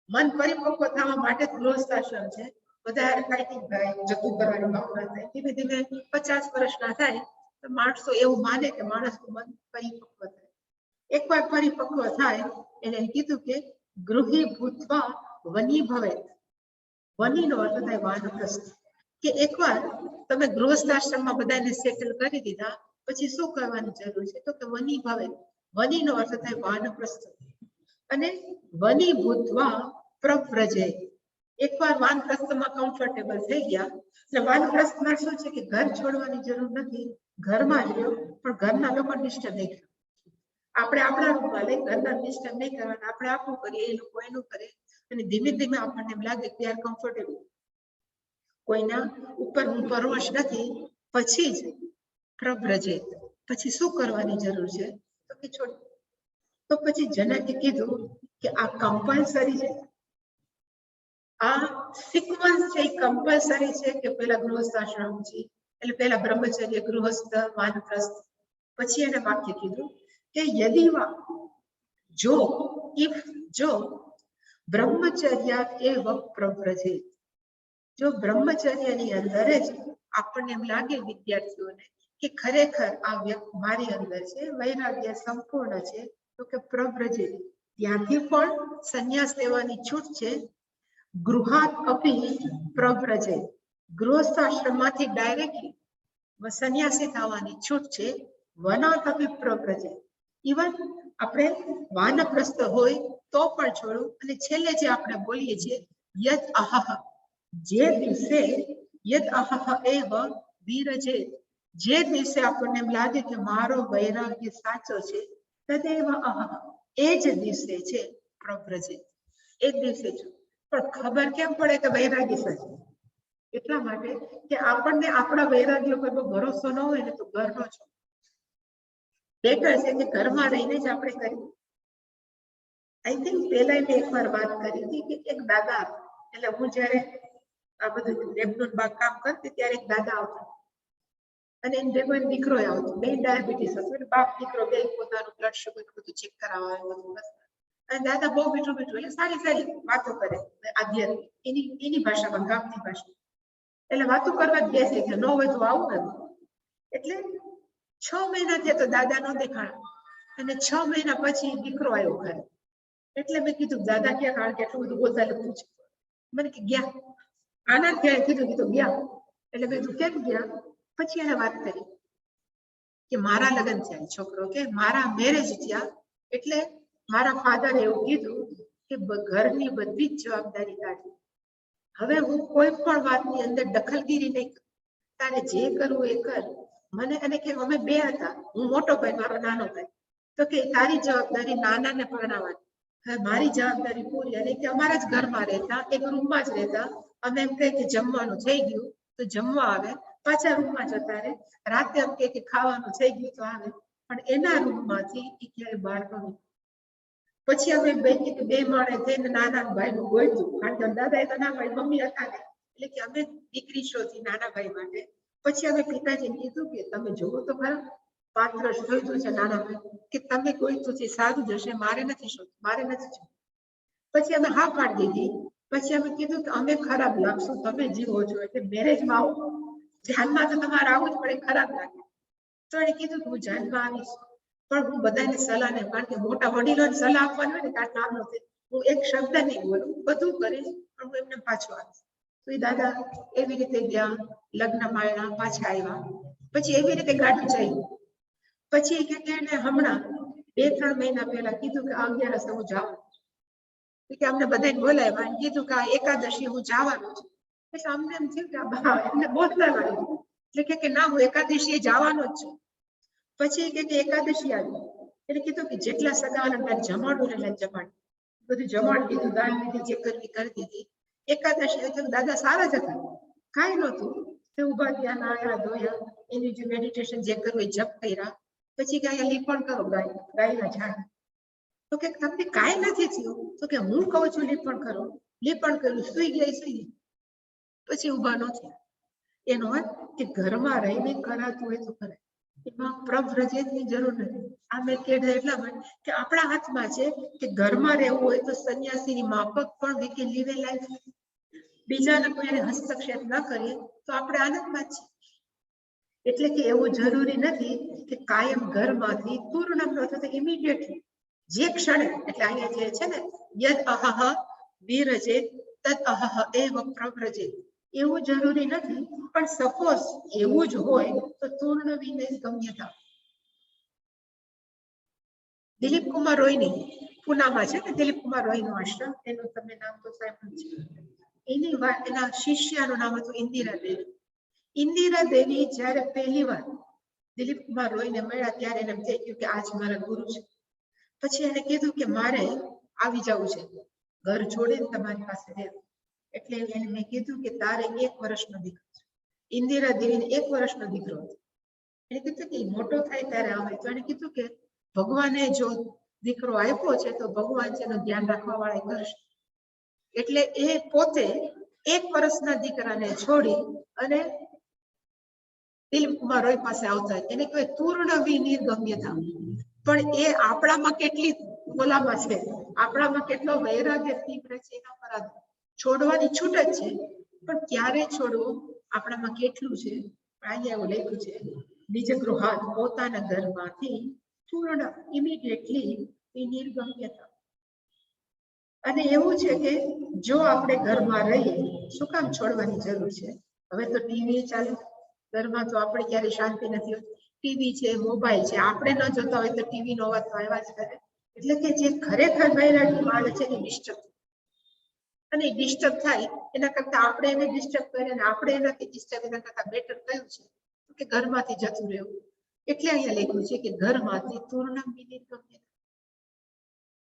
મન પરિપક્વ થવા માટે ગૃહસ્થાશ્રમ છે. બધા ફાઇટિંગ થાય, જતું કરવાની ભાવના થાય. ધીમે ધીમે 50 વર્ષના થાય તો માણસો એવું માને કે માણસનું મન પરિપક્વ થાય. એકવાર પરિપક્વ થાય એને કીધું કે ગૃહી ભૂત્વા વની ભવેત. વનીનો અર્થ થાય વાનપ્રસ્થ, કે એકવાર તમે ગૃહસ્થાશ્રમમાં બધાને સેટલ કરી દીધા પછી શું કરવાની જરૂર છે? તો કે વની ભવેત. વનીનો અર્થ થાય વાનપ્રસ્થ. અને વની ભૂત્વા પ્રવ્રજે. એકવાર વાનપ્રસ્થમાં કમ્ફર્ટેબલ થઈ ગયા એટલે વાનપ્રસ્થમાં શું છે કે ઘર છોડવાની જરૂર નથી, ઘરમાં જ રહ્યો, પણ ઘરના લોકો ડિસ્ટર્બ નહીં કરે. આપણે આપણા રૂમમાં લઈ ઘરના ડિસ્ટર્બ નહીં કરવાના, આપણે આપણું કરીએ, એ લોકો એનું કરે, અને ધીમે ધીમે આપણને એમ લાગે કે યાર કમ્ફર્ટેબલ, કોઈના ઉપર હું પરવશ નથી, પછી જ પ્રવ્રજે. પછી શું કરવાની જરૂર છે? તો કે છોડ. તો પછી જનકે કીધું કે આ કમ્પલસરી છે, આ સિક્વન્સ છે એ કમ્પલસરી છે કે પેલા ગૃહસ્થાશ્રમ છે, એટલે પેલા બ્રહ્મચર્ય, ગૃહસ્થ, વાનપ્રસ્થ, પછી એને વાક્ય કીધું કે યદિવા, જો, ઇફ, જો બ્રહ્મચર્ય એવ પ્રવ્રજે. જો બ્રહ્મચર્યની અંદર જ આપણને એમ લાગે વિદ્યાર્થીઓને કે ખરેખર આ મારી અંદર છે, વૈરાગ્ય સંપૂર્ણ છે, તો કે પ્રવ્રજે. ત્યાંથી પણ સંન્યાસ લેવાની છૂટ છે. ગૃહાત અપી પ્રવ્રજે. ગૃહસ્થાશ્રમમાંથી ડાયરેક્ટલી સંન્યાસી થવાની છૂટ છે. વનાત અપી પ્રવ્રજે. ઇવન આપણે વાનપ્રસ્થ હોય તો પણ છોડું. અને છેલ્લે જે આપણે બોલીએ છીએ યદ અહહ, જે દિવસે યદ અહહ એવ વિરજે, જે દિવસે આપણને એમ લાગે કે મારો વૈરાગ્ય સાચો છે, તદેવ અહહ, એ જ દિવસે છે પ્રવ્રજે, એ જ દિવસે છું. પણ ખબર કેમ પડે કે વૈરાગ્ય સાચો? એટલા માટે કે આપણને આપણા વૈરાગ્ય પર ભરોસો ન હોય ને તો ઘરનો છો બેટર છે કે ઘરમાં રહીને જ આપણે કરીએ. આઈ થિંક પહેલા મેં એકવાર વાત કરી હતી કે એક દાદા, એટલે હું જયારે આ બધું લેબનું કામ કરતી ત્યારે એક દાદા આવતા અને એને ભેગો દીકરો આવતો, બે ડાયાબિટીસ હતો, એટલે બાપ દીકરો બે પોતાનું બ્લડ શુગર બધું ચેક કરાવવા બધું. અને દાદા બહુ મીઠું મીઠું, એટલે સારી સારી વાતો કરે આધ્યાત્મિક, એની ભાષામાં, ગામની ભાષા. એટલે વાતો કરવા જ બેસે કે ન હોય તો આવું નથી. એટલે 6 મહિના થયા તો દાદા ન દેખાણા, અને 6 મહિના પછી દીકરો આવ્યો ઘરે. એટલે મેં કીધું દાદા ક્યાં? કારણ કે એટલું બધું બોલતા પૂછ્યું. મને કે ગયા. આનંદ ક્યાં? કીધું કીધું ગયા. એટલે મેં કીધું કેમ ગયા? પછી એને વાત કરી કે મારા લગ્ન થયા, છોકરો કે મારા મેરેજ થયા, એટલે મારા ફાધરે એવું કીધું કે ઘરની બધી જ જવાબદારી તારી. હવે હું કોઈ પણ વાતની અંદર દખલગીરી નહીં કરું, તારે જે કરવું એ કર. મને એને કે અમે બે હતા, હું મોટો ભાઈ, મારો નાનો ભાઈ. તો કે તારી જવાબદારી નાનાને પરણાવવાની, હવે મારી જવાબદારી પૂરી. અને કે અમારા જ ઘરમાં રહેતા, એક રૂમમાં જ રહેતા. અમે એમ કહે કે જમવાનું થઈ ગયું તો જમવા આવે, પાછા રૂમમાં જતા રહે. રાતે એમ કે ખાવાનું થઈ ગયું તો આવે, પણ એના રૂમમાંથી એ ક્યારે બહાર ન નીકળે. પછી અમે બે માણસ થઈને નાના ભાઈનું ગોઈતું, કારણ કે દાદા એ તો ના ભાઈ મમ્મી હતા ને, એટલે કે અમે દીકરી શોધી નાના ભાઈ માટે. પછી અમે પિતાજીને કીધું કે તમે જોવો તો ખરા, પાત્ર શોધ્યું છે નાના ભાઈ, કે તમે ગોઈતું છે સારું જશે, મારે નથી શોધવું, મારે નથી જોવું. પછી અમે હા પાડી દીધી. પછી અમે કીધું કે અમે ખરાબ લાગશું, તમે જીવો છો, એટલે મેરેજમાં આવો, ધ્યાનમાં તો તમારે આવું જ પડે, ખરાબ લાગે. તો એને કીધું કે હું ધ્યાનમાં આવીશ, પણ હું બધાને સલાહ નહીં, કારણ કે મોટા વડીલોને સલાહ આપવાની હોય ને કાંઈ કામ નથી. હું એક શબ્દ નહીં બોલું, બધું કરીશ, પણ હું એમને પાછો આવીશ. તો એ દાદા એવી રીતે ગયા, લગ્ન માળ્યા, પાછા આવ્યા. પછી એવી રીતે ગાડી ચાલી. પછી કે એને હમણાં 2-3 મહિના પહેલા કીધું કે 11 હું જાઉં, કે અમને બધાને બોલાવ્યા અને કીધું કે આ એકાદશી હું જવાનું છું. એટલે અમને એમ થયું કે આ એમને બોલતા લાગ્યું, એટલે કે ના હું એકાદશી જવાનો જ છું. પછી કે એકાદશી આવી, એટલે કીધું કે જેટલા સગાવાલા જમાડું ને એટલે જમાડ, બધું જમાડી દીધું, દાન વિધિ જે કરવી કરી દીધી. એકાદશી દાદા સારા જ હતા, કાંઈ નહોતું. તે ઉભા થયા, નાયા ધોયા, એની જે મેડિટેશન જે કરવું એ જપ કર્યા. પછી કે અહીંયા લીપણ કરો ગાયના ઝાડ. તો કે તમને કાંઈ નથી થયું? તો કે હું કહું છું લીપણ કરો. લીપણ કર્યું, સુઈ ગયા, સુઈ ગયા. પછી ઉભા ન થયા. એનો અર્થ કે ઘરમાં રહીને કરાતું હોય તો કરાય, એમાં પ્રવ્રજેની જરૂર નથી. આ મેં કહેતા એટલા માટે કે આપણા હાથમાં છે કે ઘરમાં રહેવું હોય તો સંન્યાસીની માફક પણ we can live A life. બીજાને કોઈ હસ્તક્ષેપ ન કરીએ તો આપણે આનંદમાં જ છીએ. એટલે કે એવું જરૂરી નથી કે કાયમ ઘરમાંથી પૂર્ણમ અથવા ઇમિડિયેટલી જે ક્ષણે, એટલે અહીંયા જે છે ને યદ અહહ વિરજેત તદ અહહ એવ પ્રવ્રજેત, એવું જરૂરી નથી, પણ સપોઝ એવું જ હોય તો પૂર્ણ વિનય ગમ્યતા. દિલીપ કુમાર રોયની પુનામાં છે ને દિલીપ કુમાર રોયનો આશ્રમ, એનું તમે નામ તો સાંભળ્યું છે. એની વાત, એના શિષ્યનું નામ હતું ઇન્દિરા દેવી. ઇન્દિરા દેવી જ્યારે પહેલી વાર દિલીપ કુમાર રોયને મળ્યા ત્યારે એને થઈ ગયું કે આજ મારા ગુરુ છે. પછી એને કીધું કે મારે આવી જવું છે, ઘર છોડીને તમારી પાસે રહેવું. એટલે એને મેં કીધું કે તારે 1 વર્ષનો દીકરો છે. ઇન્દિરા દેવીને 1 વર્ષનો દીકરો હતો. એને કીધું કે મોટો થાય ત્યારે આવે. તો એને કીધું કે ભગવાને જો દીકરો આપ્યો છે તો ભગવાન છે એનું ધ્યાન રાખવા વાળા કરશે. એટલે એ પોતે 1 વર્ષના દીકરાને છોડી અને દિલીપ કુમાર રોય પાસે આવતા. એને કહેવાય પૂર્ણ વિનિર્ગમ્યતા. પણ એ આપણામાં કેટલી ઓલામાં છે, આપણામાં કેટલો વૈરાગ્ય તીવ્ર છે એના પર છોડવાની છૂટ જ છે, પણ ક્યારે છોડવું આપણામાં કેટલું છે. અહીંયા એવું લખ્યું છે નિજ ગૃહાત, પોતાના ઘરમાંથી પૂર્ણ ઇમિડિયેટલી વિનિર્ગમ્યતા. અને એવું છે કે જો આપણે ઘરમાં રહીએ, શું કામ છોડવાની જરૂર છે? હવે તો ટીવી ચાલે ઘરમાં, તો આપણે ક્યારે શાંતિ નથી હોતી. ટીવી છે, મોબાઈલ છે, આપણે ન જોતા હોય તો ટીવી નો અવાજ તો આવ્યા જ કરે. એટલે કે જે ખરેખર વૈરાગી માણસ છે એ ડિસ્ટર્બ, અને ડિસ્ટર્બ થાય એના કરતા આપણે એને ડિસ્ટર્બ કરીએ અને આપણે એનાથી ડિસ્ટર્બ, એના કરતા બેટર કયું છે કે ઘરમાંથી જતું રહેવું. એટલે અહીંયા લખ્યું છે કે ઘરમાંથી પૂર્ણ વિનિર્ગમ્યતા.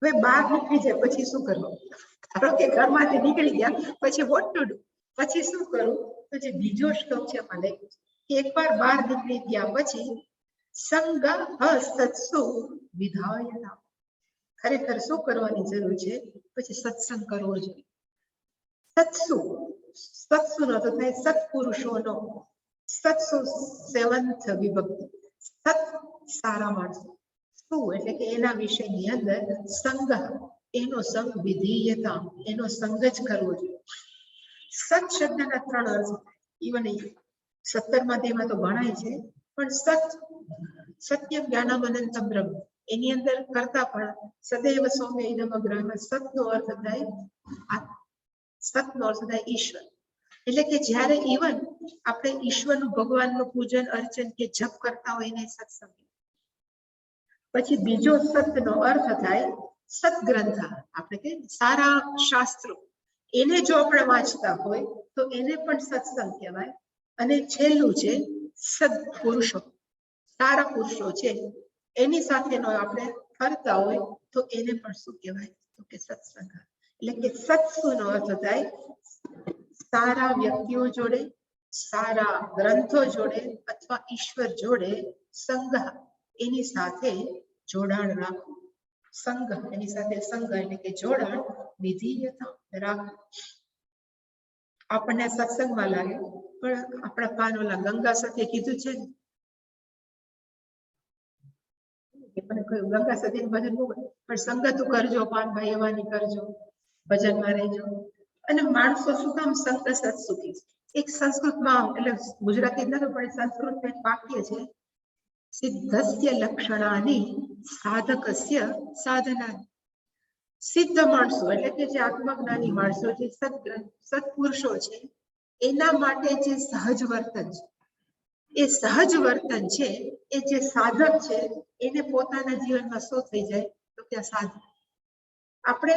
હવે બહાર નીકળી જાય પછી શું કરવું? ધારો કે ઘરમાંથી નીકળી ગયા પછી વોટ ટુ ડુ, પછી શું કરવું? તો જે બીજો શ્લોક છે એમાં લખ્યું છે કે એકવાર બહાર નીકળી ગયા પછી સંગ સત્સુ વિધાયતા. ખરેખર શું કરવાની જરૂર છે? પછી સત્સંગ કરવો જોઈએ. સત્સુ, સત્સુનો તો થાય સત્પુરુષોનો. સત્સુ 7th વિભક્તિ. સત સારા માણસો, શું એટલે કે એના વિષયની અંદર સંગ, એનો સંગ વિધીયતા, એનો સંગ જ કરવો જોઈએ. સત શબ્દના 3 અર્થ, ઇવન 17માં તેમાં તો ગણાય છે, પણ સત સત્યમ જ્ઞાનમ અનંતમ બ્રહ્મ, એની અંદર કરતા પણ સદૈવ સૌમ્ય ઇદમ અગ્રહ. સતનો અર્થ થાય સતનો અર્થ થાય ઈશ્વર. એટલે કે જ્યારે ઇવન આપણે ઈશ્વરનું, ભગવાનનું પૂજન અર્ચન કે જપ કરતા હોય એને સત્સંગ. પછી બીજો સતનો અર્થ થાય સત્ગ્રંથ, આપણે કે સારા શાસ્ત્રો, એને જો આપણે વાંચતા હોય તો એને પણ સત્સંગ કહેવાય. અને છેલ્લું છે સત્પુરુષો, સારા પુરુષો છે એની સાથેનો આપણે ફરતા હોય તો એને પણ શું કહેવાય? તો કે સત્સંગ. એટલે કે સત્સુનો અર્થ થાય સારા વ્યક્તિઓ જોડે, સારા ગ્રંથો જોડે અથવા ઈશ્વર જોડે સંગ, એની સાથે જોડાણ રાખવું. સંગ, એની સાથે સંગ એટલે કે જોડાણ, વિધીયતા રાખવું. આપણને સત્સંગમાં લાગે, પણ આપણા પાન ઓલા ગંગા સાથે કીધું છે ને, ગંગા સાથે ભજન બહુ, પણ સંગત કરજો, પાનભાઈ એવાની કરજો, ભજનમાં રહેજો. અને માણસો શું કામ સંગ સત સુખી? એક સંસ્કૃતમાં, એટલે ગુજરાતી નથી પણ સંસ્કૃતમાં એક વાક્ય છે, સિદ્ધસ્ય લક્ષણાની સાધકસ્ય સાધનાની. સિદ્ધ માણસો એટલે કે જે આત્મજ્ઞાની માણસો, જે સત્પુરુષો છે, એના માટે જે સહજ વર્તન છે, એ સહજ વર્તન છે, એ જે સાધક છે એને પોતાના જીવનમાં શું થઈ જાય? તો કે સાધક. આપણે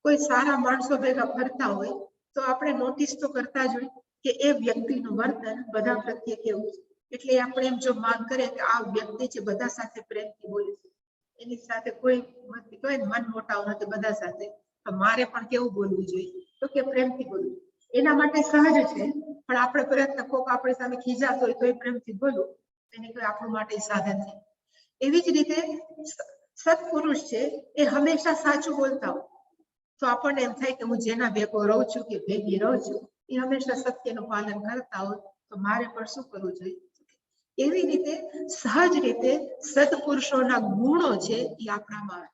કોઈ સારા માણસો ભેગા ફરતા હોય તો આપણે નોટિસ તો કરતા જ હોય કે એ વ્યક્તિનું વર્તન બધા પ્રત્યે કેવું છે. એટલે આપણે એમ જો માંગ કરીએ કે આ વ્યક્તિ છે બધા સાથે પ્રેમથી બોલે છે, એની સાથે કોઈ મન મોટાવ નથી બધા સાથે, તો મારે પણ કેવું બોલવું જોઈએ? તો કે પ્રેમથી બોલવું. એના માટે સહજ છે, પણ આપણે પ્રયત્ન, કોક આપણી સામે ખીજાતો હોય તો એ પ્રેમથી બોલવું, એને કોઈ આપણું માટે સાધન છે. એવી જ રીતે સત્પુરુષ છે એ હંમેશા સાચું બોલતા હોય તો આપણને એમ થાય કે હું જેના ભેગો રહું છું કે ભેગી રહું છું એ હંમેશા સત્યનું પાલન કરતા હોય તો મારે પણ શું કરવું જોઈએ? એવી રીતે સહજ રીતે સત્પુરુષોના ગુણો છે એ આપણામાં આવે.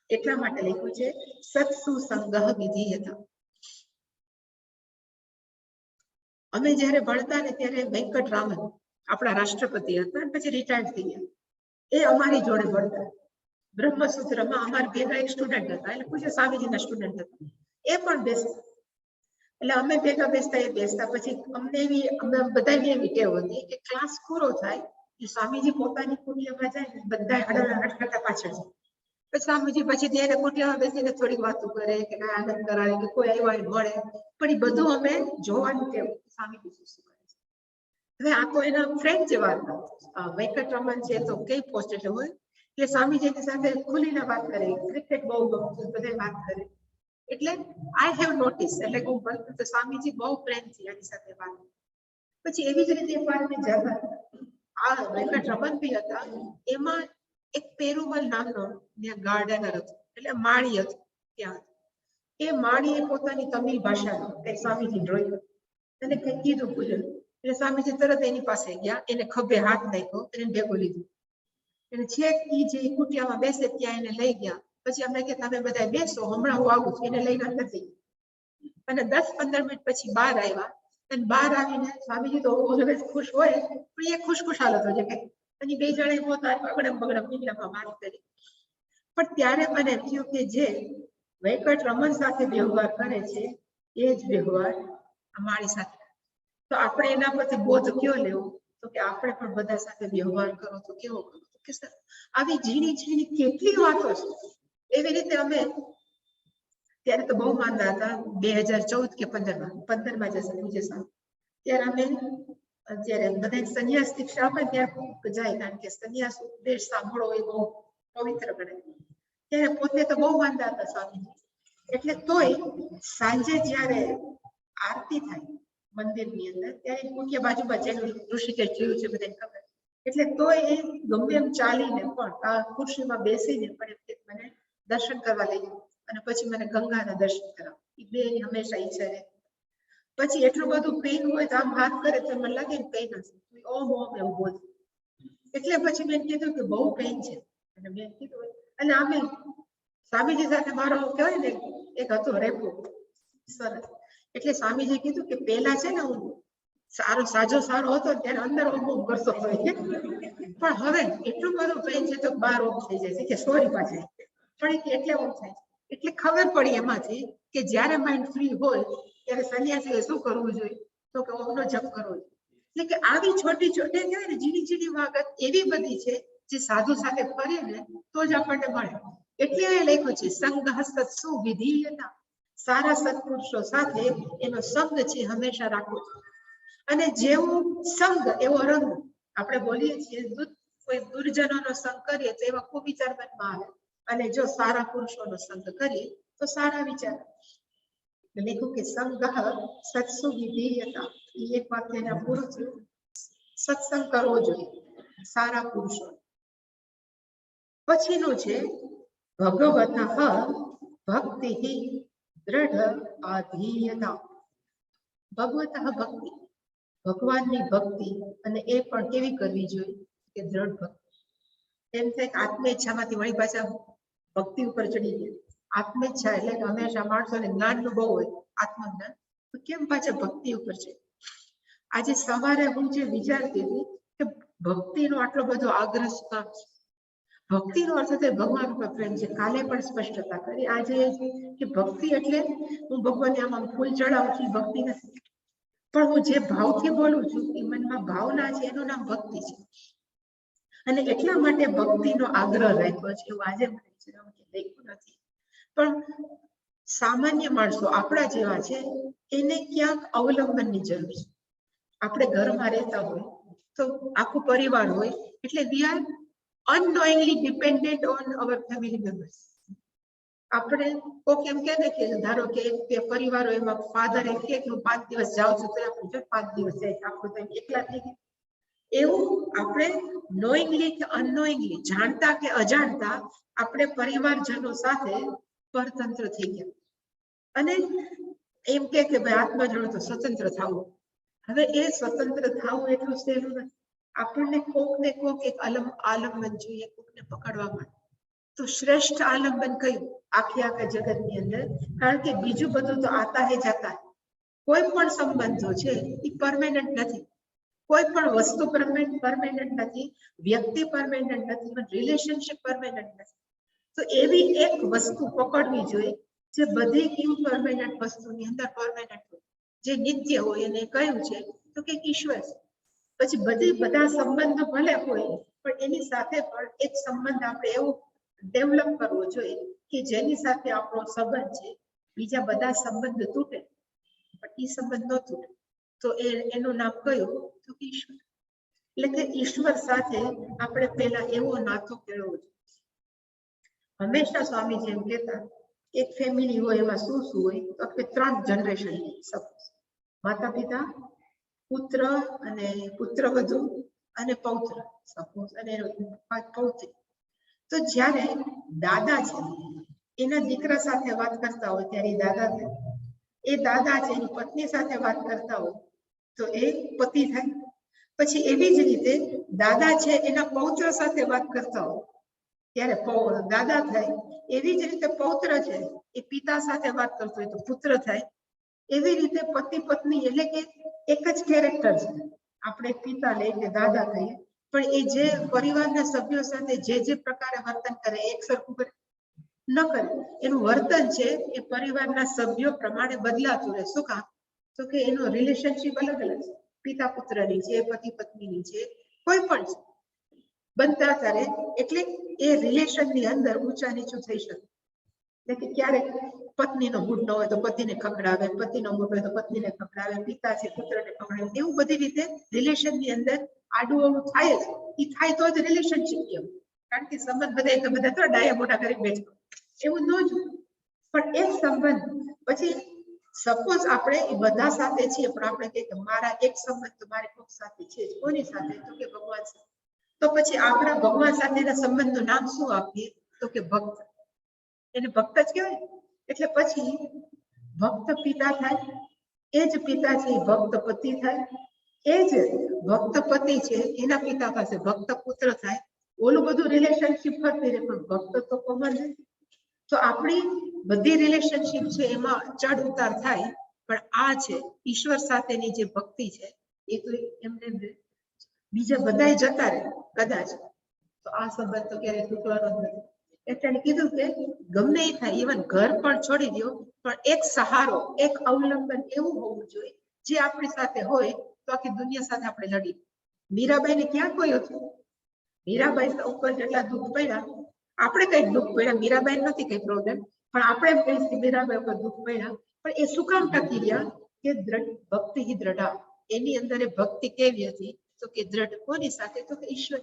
એટલા માટે લખ્યું છે સત્સુ સંગહ વિધીયતા. અમે જ્યારે ભણતા ને ત્યારે વેંકટરામન, આપણા રાષ્ટ્રપતિ હતા, પછી રિટાયર્ડ થઈ ગયા. એ અમારી જોડે ભણતા. બ્રહ્મસૂત્રમાં અમારા ભેગા એક સ્ટુડન્ટ હતા, એટલે પૂછે સ્વામીજીના સ્ટુડન્ટ હતા, એ પણ બેસતા. એટલે અમે ભેગા બેસતા, એ બેસતા. પછી અમે બધાની એવી ટેવ હતી કે ક્લાસ પૂરો થાય કે સ્વામીજી પોતાની કુટિયામાં જાય ને બધા હડકતા પાછળ જાય. પછી સ્વામીજી પછી ત્યારે કુટિયામાં બેસીને થોડીક વાતો કરે કે આનંદ કરાવે કે કોઈ આવ્યા મળે, પણ એ બધું અમે જોવાનું ટેવ સ્વામીજી શું કરે છે. હવે આ તો એના ફ્રેન્ડ જેવા હતા. વેંકટરમણ છે તો કઈ પોસ્ટ એટલે હોય એટલે સ્વામીજીની સાથે ખુલીને વાત કરે, ક્રિકેટ બહુ ગમતું, બધે વાત કરે. એટલે આઈ હેવ નોટિસ, એટલે હું બોલતો તો સ્વામીજી બહુ પ્રેમથી એની સાથે વાત. પછી એવી જ રીતે એક વાર મેં જતા આ વેંકટરમણ બી હતા, એમાં એક પેરુમલ નામનો ત્યાં ગાર્ડનર હતો, એટલે માળી હતો ત્યાં. એ માળીએ પોતાની તમિલ ભાષામાં કઈ સ્વામીજી જોયું અને કઈ કીધું પૂજન, એટલે સ્વામીજી તરત એની પાસે ગયા, એને ખભે હાથ નાખ્યો, એને ભેગો લીધું. એટલે છેક ઈ જે કુટિયામાં બેસે ત્યાં એને લઈ ગયા. પછી અમને કે તમે બધા બેસો, હમણાં હું આવું છું. એને લઈને નથી. અને 10-15 મિનિટ પછી બહાર આવ્યા, અને બહાર આવીને સ્વામીજી તો ઓલવેઝ ખુશ હોય, પણ એ ખુશખુશાલ હતો જે કઈ. અને બે જણે પોતાના બગડમ મીડિયામાં વાત કરી. પણ ત્યારે મને થયું કે જે વેંકટરમણ સાથે વ્યવહાર કરે છે એ જ વ્યવહાર અમારી સાથે. તો આપણે એના પરથી બોધ કયો લેવો? તો કે આપણે પણ બધા સાથે વ્યવહાર કરો તો કેવો કરો? કે સર આવી ઝીણી ઝીણી કેટલી વાતો છે. એવી રીતે અમે ત્યારે તો બહુ માંદા હતા, 2014 કે 15માં જશે પૂજ્ય સાહેબ. ત્યારે અમે જ્યારે બધા સંન્યાસ દીક્ષા આપે ત્યારે જાય, કારણ કે સંન્યાસ ઉપદેશ સાંભળો એ બહુ પવિત્ર ગણાય. ત્યારે પોતે તો બહુ માંદા હતા સ્વામીજી. એટલે તોય સાંજે જ્યારે આરતી થાય મંદિરની અંદર, ત્યારે કુટિયા બાજુમાં જેનું ઋષિકેશ જોયું છે બધાને ખબર. એટલે તોય એ ગમે એમ ચાલીને પણ આ ખુરશીમાં બેસીને પણ એમ મને દર્શન કરવા લઈ જાય, અને પછી મને ગંગાના દર્શન કરાવ. એ બે હંમેશા ઈચ્છા રહે. પછી એટલું બધું પેઇન હોય તો આમ હાથ કરે તો મને લાગે ને કઈ નથી, ઓમ ઓમ એવું બોલ. એટલે પછી મેં કીધું કે બહુ પેઇન છે, અને મેં કીધું, અને આમે સ્વામીજી સાથે મારો કહેવાય ને એક હતો રેપો સરસ. એટલે સ્વામીજી કીધું કે પેલા છે ને હું સારો હતો ત્યારે અંદર ઓમ ઓમ કરતો હોય, પણ હવે એટલું બધું પેઇન છે તો બહાર ઓમ થઈ જાય છે કે સોરી પાછળ. પણ એટલે ઓમ થાય. એટલે ખબર પડી એમાંથી કે જ્યારે માઇન્ડ ફ્રી હોય ત્યારે સંન્યાસીએ શું કરવું જોઈએ? તો કે ઓમનો જપ કરવો જોઈએ. એટલે કે આવી છોટી છોટી કહેવાય ને ઝીણી ઝીણી વાગત એવી બધી છે જે સાધુ સાથે ફરીએ ને તો જ આપણને મળે. એટલે એ લખ્યું છે સંઘ સત્સુ વિધીયતા, સારા સત્પુરુષો સાથે એનો સંગ છે હંમેશા રાખવો. અને જેવું સંગ એવો રંગ. આપણે બોલીએ છીએ કોઈ દુર્જનોનો સંગ કરીએ તો એવા ખૂબ વિચાર મનમાં આવે, અને જો સારા પુરુષોનો સંગ કરીએ તો સારા વિચાર. લખ્યું કે સંઘ સત્સુ વિધીયતા, એ એક વાક્યના પૂરું થયું. સત્સંગ કરવો જોઈએ સારા પુરુષો. પછીનું છે ભગવતઃ ભક્તિ દ્રઢ આધીયતા. ભગવતઃ ભક્તિ, ભગવાનની ભક્તિ, અને એ પણ કેવી કરવી જોઈએ? કે દ્રઢ ભક્તિ. એમ થાય કે આત્મેચ્છામાંથી વળી પાછા ભક્તિ ઉપર ચડી ગયા. આત્મેચ્છા એટલે કે હંમેશા માણસોને જ્ઞાનનું બહુ હોય, આત્મજ્ઞાન, તો કેમ પાછા ભક્તિ ઉપર છે? આજે સવારે હું જે વિચારતી હતી કે ભક્તિનો આટલો બધો આગ્રહ શું કામ છે? ભક્તિનો અર્થ છે ભગવાન ઉપર પ્રેમ છે. કાલે પણ સ્પષ્ટતા કરી. આજે કે ભક્તિ એટલે હું ભગવાનને આમ ફૂલ ચડાવું છું, ભક્તિ નથી. પણ હું જે ભાવથી બોલું છું એ મનમાં ભાવના છે, એનું નામ ભક્તિ છે. અને એટલા માટે ભક્તિનો આગ્રહ રાખ્યો છે. એવું આજે મને લખ્યું નથી, પણ સામાન્ય માણસો આપણા જેવા છે એને ક્યાંક અવલંબનની જરૂર છે. આપણે ઘરમાં રહેતા હોય તો આખું પરિવાર હોય, એટલે we are unknowingly dependent on our family members. આપણે કોક એમ કહે ને કે ધારો કે પરિવારો એમાં ફાધર એમ કે હું 5 દિવસ જાઉં છું, તો આપણે 5 દિવસ જાય, આખો ટાઈમ એકલા થઈ ગયા. એવું આપણે નોઈંગલી કે અનનોઈંગલી, જાણતા કે અજાણતા, આપણે પરિવારજનો સાથે પરતંત્ર થઈ ગયા. અને એમ કે ભાઈ આત્મજ્ઞાન તો સ્વતંત્ર થવું. હવે એ સ્વતંત્ર થવું એટલું સહેલું નથી. આપણને કોક ને કોક એક આલંબન જોઈએ, કોકને પકડવા માટે. તો શ્રેષ્ઠ આલંબન કયું આખા જગતની અંદર? કારણ કે બીજું બધું તો આતા હે જાતા. કોઈ પણ સંબંધો છે એ પરમેનન્ટ નથી. કોઈ પણ વસ્તુ પરમેનન્ટ નથી, વ્યક્તિ પરમેનન્ટ નથી, પણ રિલેશનશિપ પરમેનન્ટ નથી. તો એવી એક વસ્તુ પકડવી જોઈએ જે બધી ઇમ્પરમેનન્ટ વસ્તુની અંદર પરમેનન્ટ હોય, જે નિત્ય હોય. એને કહ્યું છે તો કે ઈશ્વર. પછી બધા સંબંધો ભલે હોય, પણ એની સાથે પણ એક સંબંધ આપણે એવો ડેવલપ કરવો જોઈએ કે જેની સાથે આપણો સંબંધ છે, બીજા બધા સંબંધ તૂટે પણ એ સંબંધ ન તૂટે. તો એનું નામ કયું તો ઈશ્વર. એટલે કે ઈશ્વર સાથે આપણે પહેલા એવો નાતો કેળવવો જોઈએ. હંમેશા સ્વામીજી એમ કહેતા, એક ફેમિલી હોય એમાં શું શું હોય તો આપણે 3 જનરેશન, સપોઝ માતા પિતા, પુત્ર અને પુત્રવધુ અને પૌત્ર, સપોઝ, અને પૌત્રી. તો જ્યારે દાદા છે એના દીકરા સાથે વાત કરતા હોય ત્યારે દાદા થાય, એ દાદા છે એની પત્ની સાથે વાત કરતા હોય તો એ પતિ થાય. પછી એવી જ રીતે દાદા છે એના પૌત્ર સાથે વાત કરતા હોય ત્યારે દાદા થાય. એવી જ રીતે પૌત્ર છે એ પિતા સાથે વાત કરતો હોય તો પુત્ર થાય. એવી રીતે પતિ પત્ની એટલે કે એક જ કેરેક્ટર છે. આપણે પિતા લઈએ કે દાદા કહીએ, પણ એ જે પરિવારના સભ્યો સાથે જે પ્રકારે વર્તન કરે એક સરખું કરે ન કરે. એનું વર્તન છે એ પરિવારના સભ્યો પ્રમાણે બદલાતું રહે. શું કામ? તો કે એનો રિલેશનશિપ અલગ અલગ છે. પિતા પુત્રની છે, પતિ પત્નીની છે, કોઈ પણ છે, બનતા કરે. એટલે એ રિલેશનની અંદર ઊંચા નીચું થઈ શકે. એટલે કે ક્યારેક પત્નીનો મૂડ ન હોય તો પતિને ખવડાવે, પતિનો મૂડ હોય તો પત્નીને ખવડાવે, પિતા છે પુત્રને ખવડાવે. એવું બધી રીતે રિલેશનની અંદર આડું અવળું થાય જ. એ થાય તો જ રિલેશનશિપ કહેવાય. કારણ કે સંબંધ બધા તો ડાયા મોટા કરી બેઠો, એવું ન જ. પણ એક સંબંધ પછી સપોઝ આપણે બધા સાથે છીએ, પણ આપણે કહીએ કે મારા એક સંબંધ તો મારી કોક સાથે છે જ. કોની સાથે? તો કે ભગવાન સાથે. તો પછી આપણા ભગવાન સાથેના સંબંધનું નામ શું આપીએ? તો કે ભક્ત. એને ભક્ત જ કહેવાય. એટલે પછી ભક્ત પિતા થાય, એ જ પિતા છે એ ભક્ત પતિ થાય, એ જ ભક્ત પતિ છે એના પિતા પાસે ભક્ત પુત્ર થાય. ઓલું બધું રિલેશનશિપ ફરતી રહે, પણ ભક્ત તો કોમન નથી. તો આપણી બધી રિલેશનશિપ છે એમાં ચડ ઉતાર થાય, પણ આ છે ઈશ્વર સાથેની જે ભક્તિ છે એ તો એમને બીજા બધાય જતા રહે કદાચ, તો આ સંબંધ તો ક્યારેય તૂટવાનો જ નથી. એટલે કીધું કે ગમે એ થાય, ઇવન ઘર પણ છોડી દો, પણ એક સહારો, એક અવલંબન એવું હોવું જોઈએ જે આપણી સાથે હોય તો આખી દુનિયા સાથે આપણે લડી. મીરાબાઈને ક્યાં કોઈ હતું? મીરાબાઈ ઉપર જેટલા દુઃખ પડ્યા, આપણે કઈક દુઃખ પડ્યા, મીરાબાઈ નથી કઈ પ્રોબ્લેમ, પણ આપણે એમ કહીએ મીરાબાઈ ઉપર દુઃખ પડ્યા, પણ એ શું કામ ટકી રહ્યા? કે ભક્તિ હિ દ્રઢા. એની અંદર એ ભક્તિ કેવી હતી? તો કે દ્રઢ. કોની સાથે? તો કે ઈશ્વર.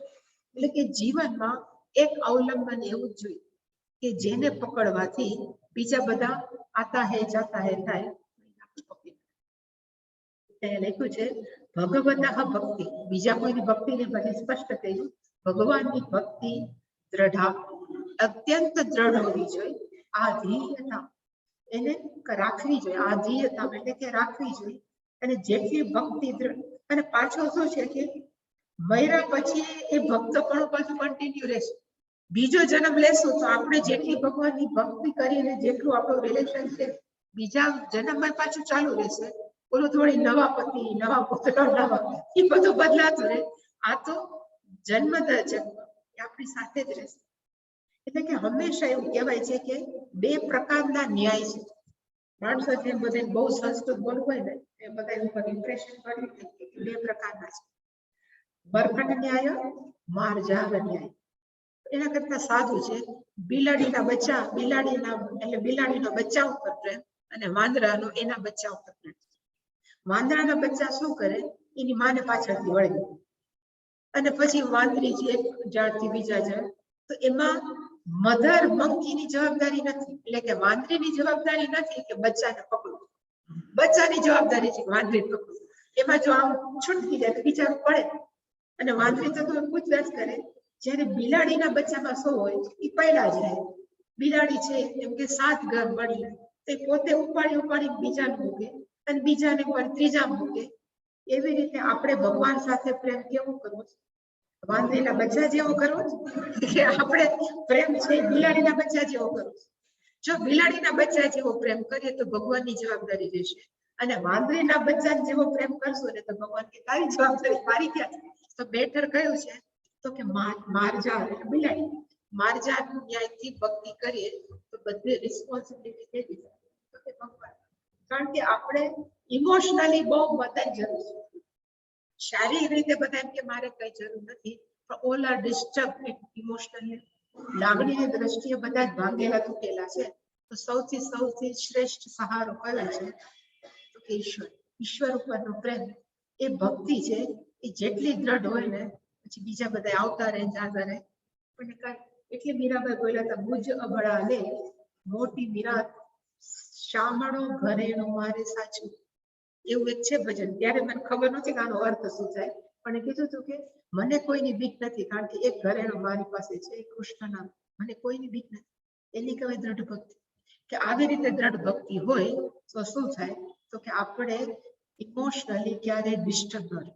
એટલે કે જીવનમાં એક અવલંબન એવું જ જોઈએ કે જેને પકડવાથી બીજા બધા આતા હે જાતા હે થાય. લખ્યું છે ભગવતઃ ભક્તિ. બીજા કોઈની ભક્તિ ને બધી સ્પષ્ટ કહ્યું. ભગવાનની ભક્તિ દ્રઢા, અત્યંત દ્રઢ હોવી જોઈએ. આધીયતા, એને રાખવી જોઈએ. આધીયતા એટલે કે રાખવી જોઈએ. અને જેટલી ભક્તિ દ્રઢ, અને પાછો શું છે કે મર્યા પછી એ ભક્ત પણ પાછું કન્ટિન્યુ રહેશે. બીજો જન્મ લેશું તો આપણે જેટલી ભગવાનની ભક્તિ કરીને જેટલું આપણું રિલેશન છે બીજા જન્મમાં પાછું ચાલુ રહેશે. ઓલું થોડી નવા પતિ, નવા પુત્ર, નવા એ બધું બદલાતું રહે. આ તો જન્મ દર જન્મ આપણી સાથે જ રહેશે. એટલે કે હંમેશા એવું કહેવાય છે કે 2 પ્રકારના ન્યાય છે. માણસો જે બધે બહુ સંસ્કૃત બોલવું હોય ને એ બધા ઉપર ઇમ્પ્રેશન કરી 2 પ્રકારના છે. બરખંડ ન્યાય, માર્જાર ન્યાય. એના કરતા સાદું છે બિલાડીના બચ્ચા, બિલાડીનો બચ્ચા ઉપર પ્રેમ, અને વાંદરાનો એના બચ્ચા ઉપર પ્રેમ. વાંદરાના બચ્ચા શું કરે? એની માને પાછળથી વળગે, અને પછી વાંદરી છે એક ઝાડથી બીજા ઝાડ. તો એમાં મધર મંકીની જવાબદારી નથી. એટલે કે વાંદરીની જવાબદારી નથી કે બચ્ચાને પકડવું, બચ્ચાની જવાબદારી છે વાંદરીને પકડવું. એમાં જો આમ છૂટકી જાય તો બિચારું પડે, અને વાંદરી તો પૂછતાછ કરે. જ્યારે બિલાડીના બચ્ચામાં શું હોય? એ પહેલા જાય. બિલાડી છે એમ કે 7 ઘર બદલે, તે પોતે ઉપાડી બીજાને મૂકે, અને બીજાને પણ ત્રીજા મૂકે. એવી રીતે આપણે ભગવાન સાથે પ્રેમ કેવો કરવો છે? વાંદરીના બચ્ચા જેવો કરવો છે કે આપણે પ્રેમ છે બિલાડીના બચ્ચા જેવો કરવો છે? જો બિલાડીના બચ્ચા જેવો પ્રેમ કરીએ તો ભગવાનની જવાબદારી રહેશે, અને વાંદરીના બચ્ચાને જેવો પ્રેમ કરશો ને તો ભગવાન કે તારી જવાબદારી મારી ક્યાં છે? તો બેટર કયું છે? તો કે મારજા બિલાડી મારજા ન્યાયથી ભક્તિ કરીએ તો બધી રિસ્પોન્સિબિલિટી દે દીધી તો કે ભગવાન, કારણ કે આપણે ઇમોશનલી બહુ મદદ જરૂર છે. શારીરિક રીતે બધા એમ કે મારે કઈ જરૂર નથી, પણ ઓલ આર ડિસ્ટર્બ ઇમોશનલી, લાગણીની દ્રષ્ટિએ બધા જ ભાંગેલા તૂટેલા છે. તો સૌથી શ્રેષ્ઠ સહારો કયો છે? તો કે ઈશ્વર ઉપરનો પ્રેમ એ ભક્તિ છે. એ જેટલી દ્રઢ હોય ને પછી બીજા બધા આવતા રહે જાતા રહે પણ કાંઈ. એટલે મીરાબાઈ બોલ્યા હતા, બુજ અબળા લે મોટી મીરા શામળો ઘરેણો મારે સાચું. એવું એક છે ભજન. ત્યારે મને ખબર નથી કે આનો અર્થ શું થાય, પણ એ કીધું હતું કે મને કોઈની બીક નથી, કારણ કે એક ઘરેણું મારી પાસે છે, કૃષ્ણના, મને કોઈની બીક નથી. એની કહેવાય દ્રઢ ભક્તિ. કે આવી રીતે દ્રઢ ભક્તિ હોય તો શું થાય? તો કે આપણે ઇમોશનલી ક્યારેય ડિસ્ટર્બ ન રહે.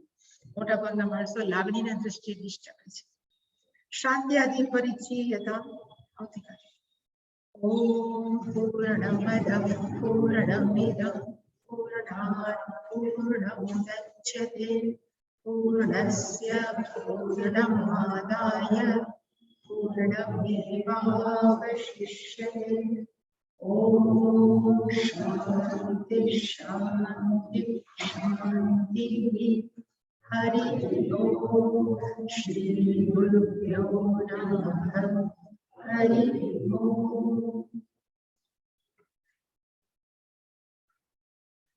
મોટાભાગના માણસો લાગણીના દ્રષ્ટિએ ડિસ્ટર્બ છે. શાંત્યાદિ પરિચયતા આવતીકાલે. ઓમ પૂર્ણમદ પૂર્ણમિદં પૂર્ણાત પૂર્ણમુદચ્યતે પૂર્ણસ્ય પૂર્ણમાદાય પૂર્ણમેવાવશિષ્યતે. ઓમ શાંતિ શાંતિ શાંતિ. હરિ ઓમ. શ્રી ગુરુભ્યો નમઃ. હરિ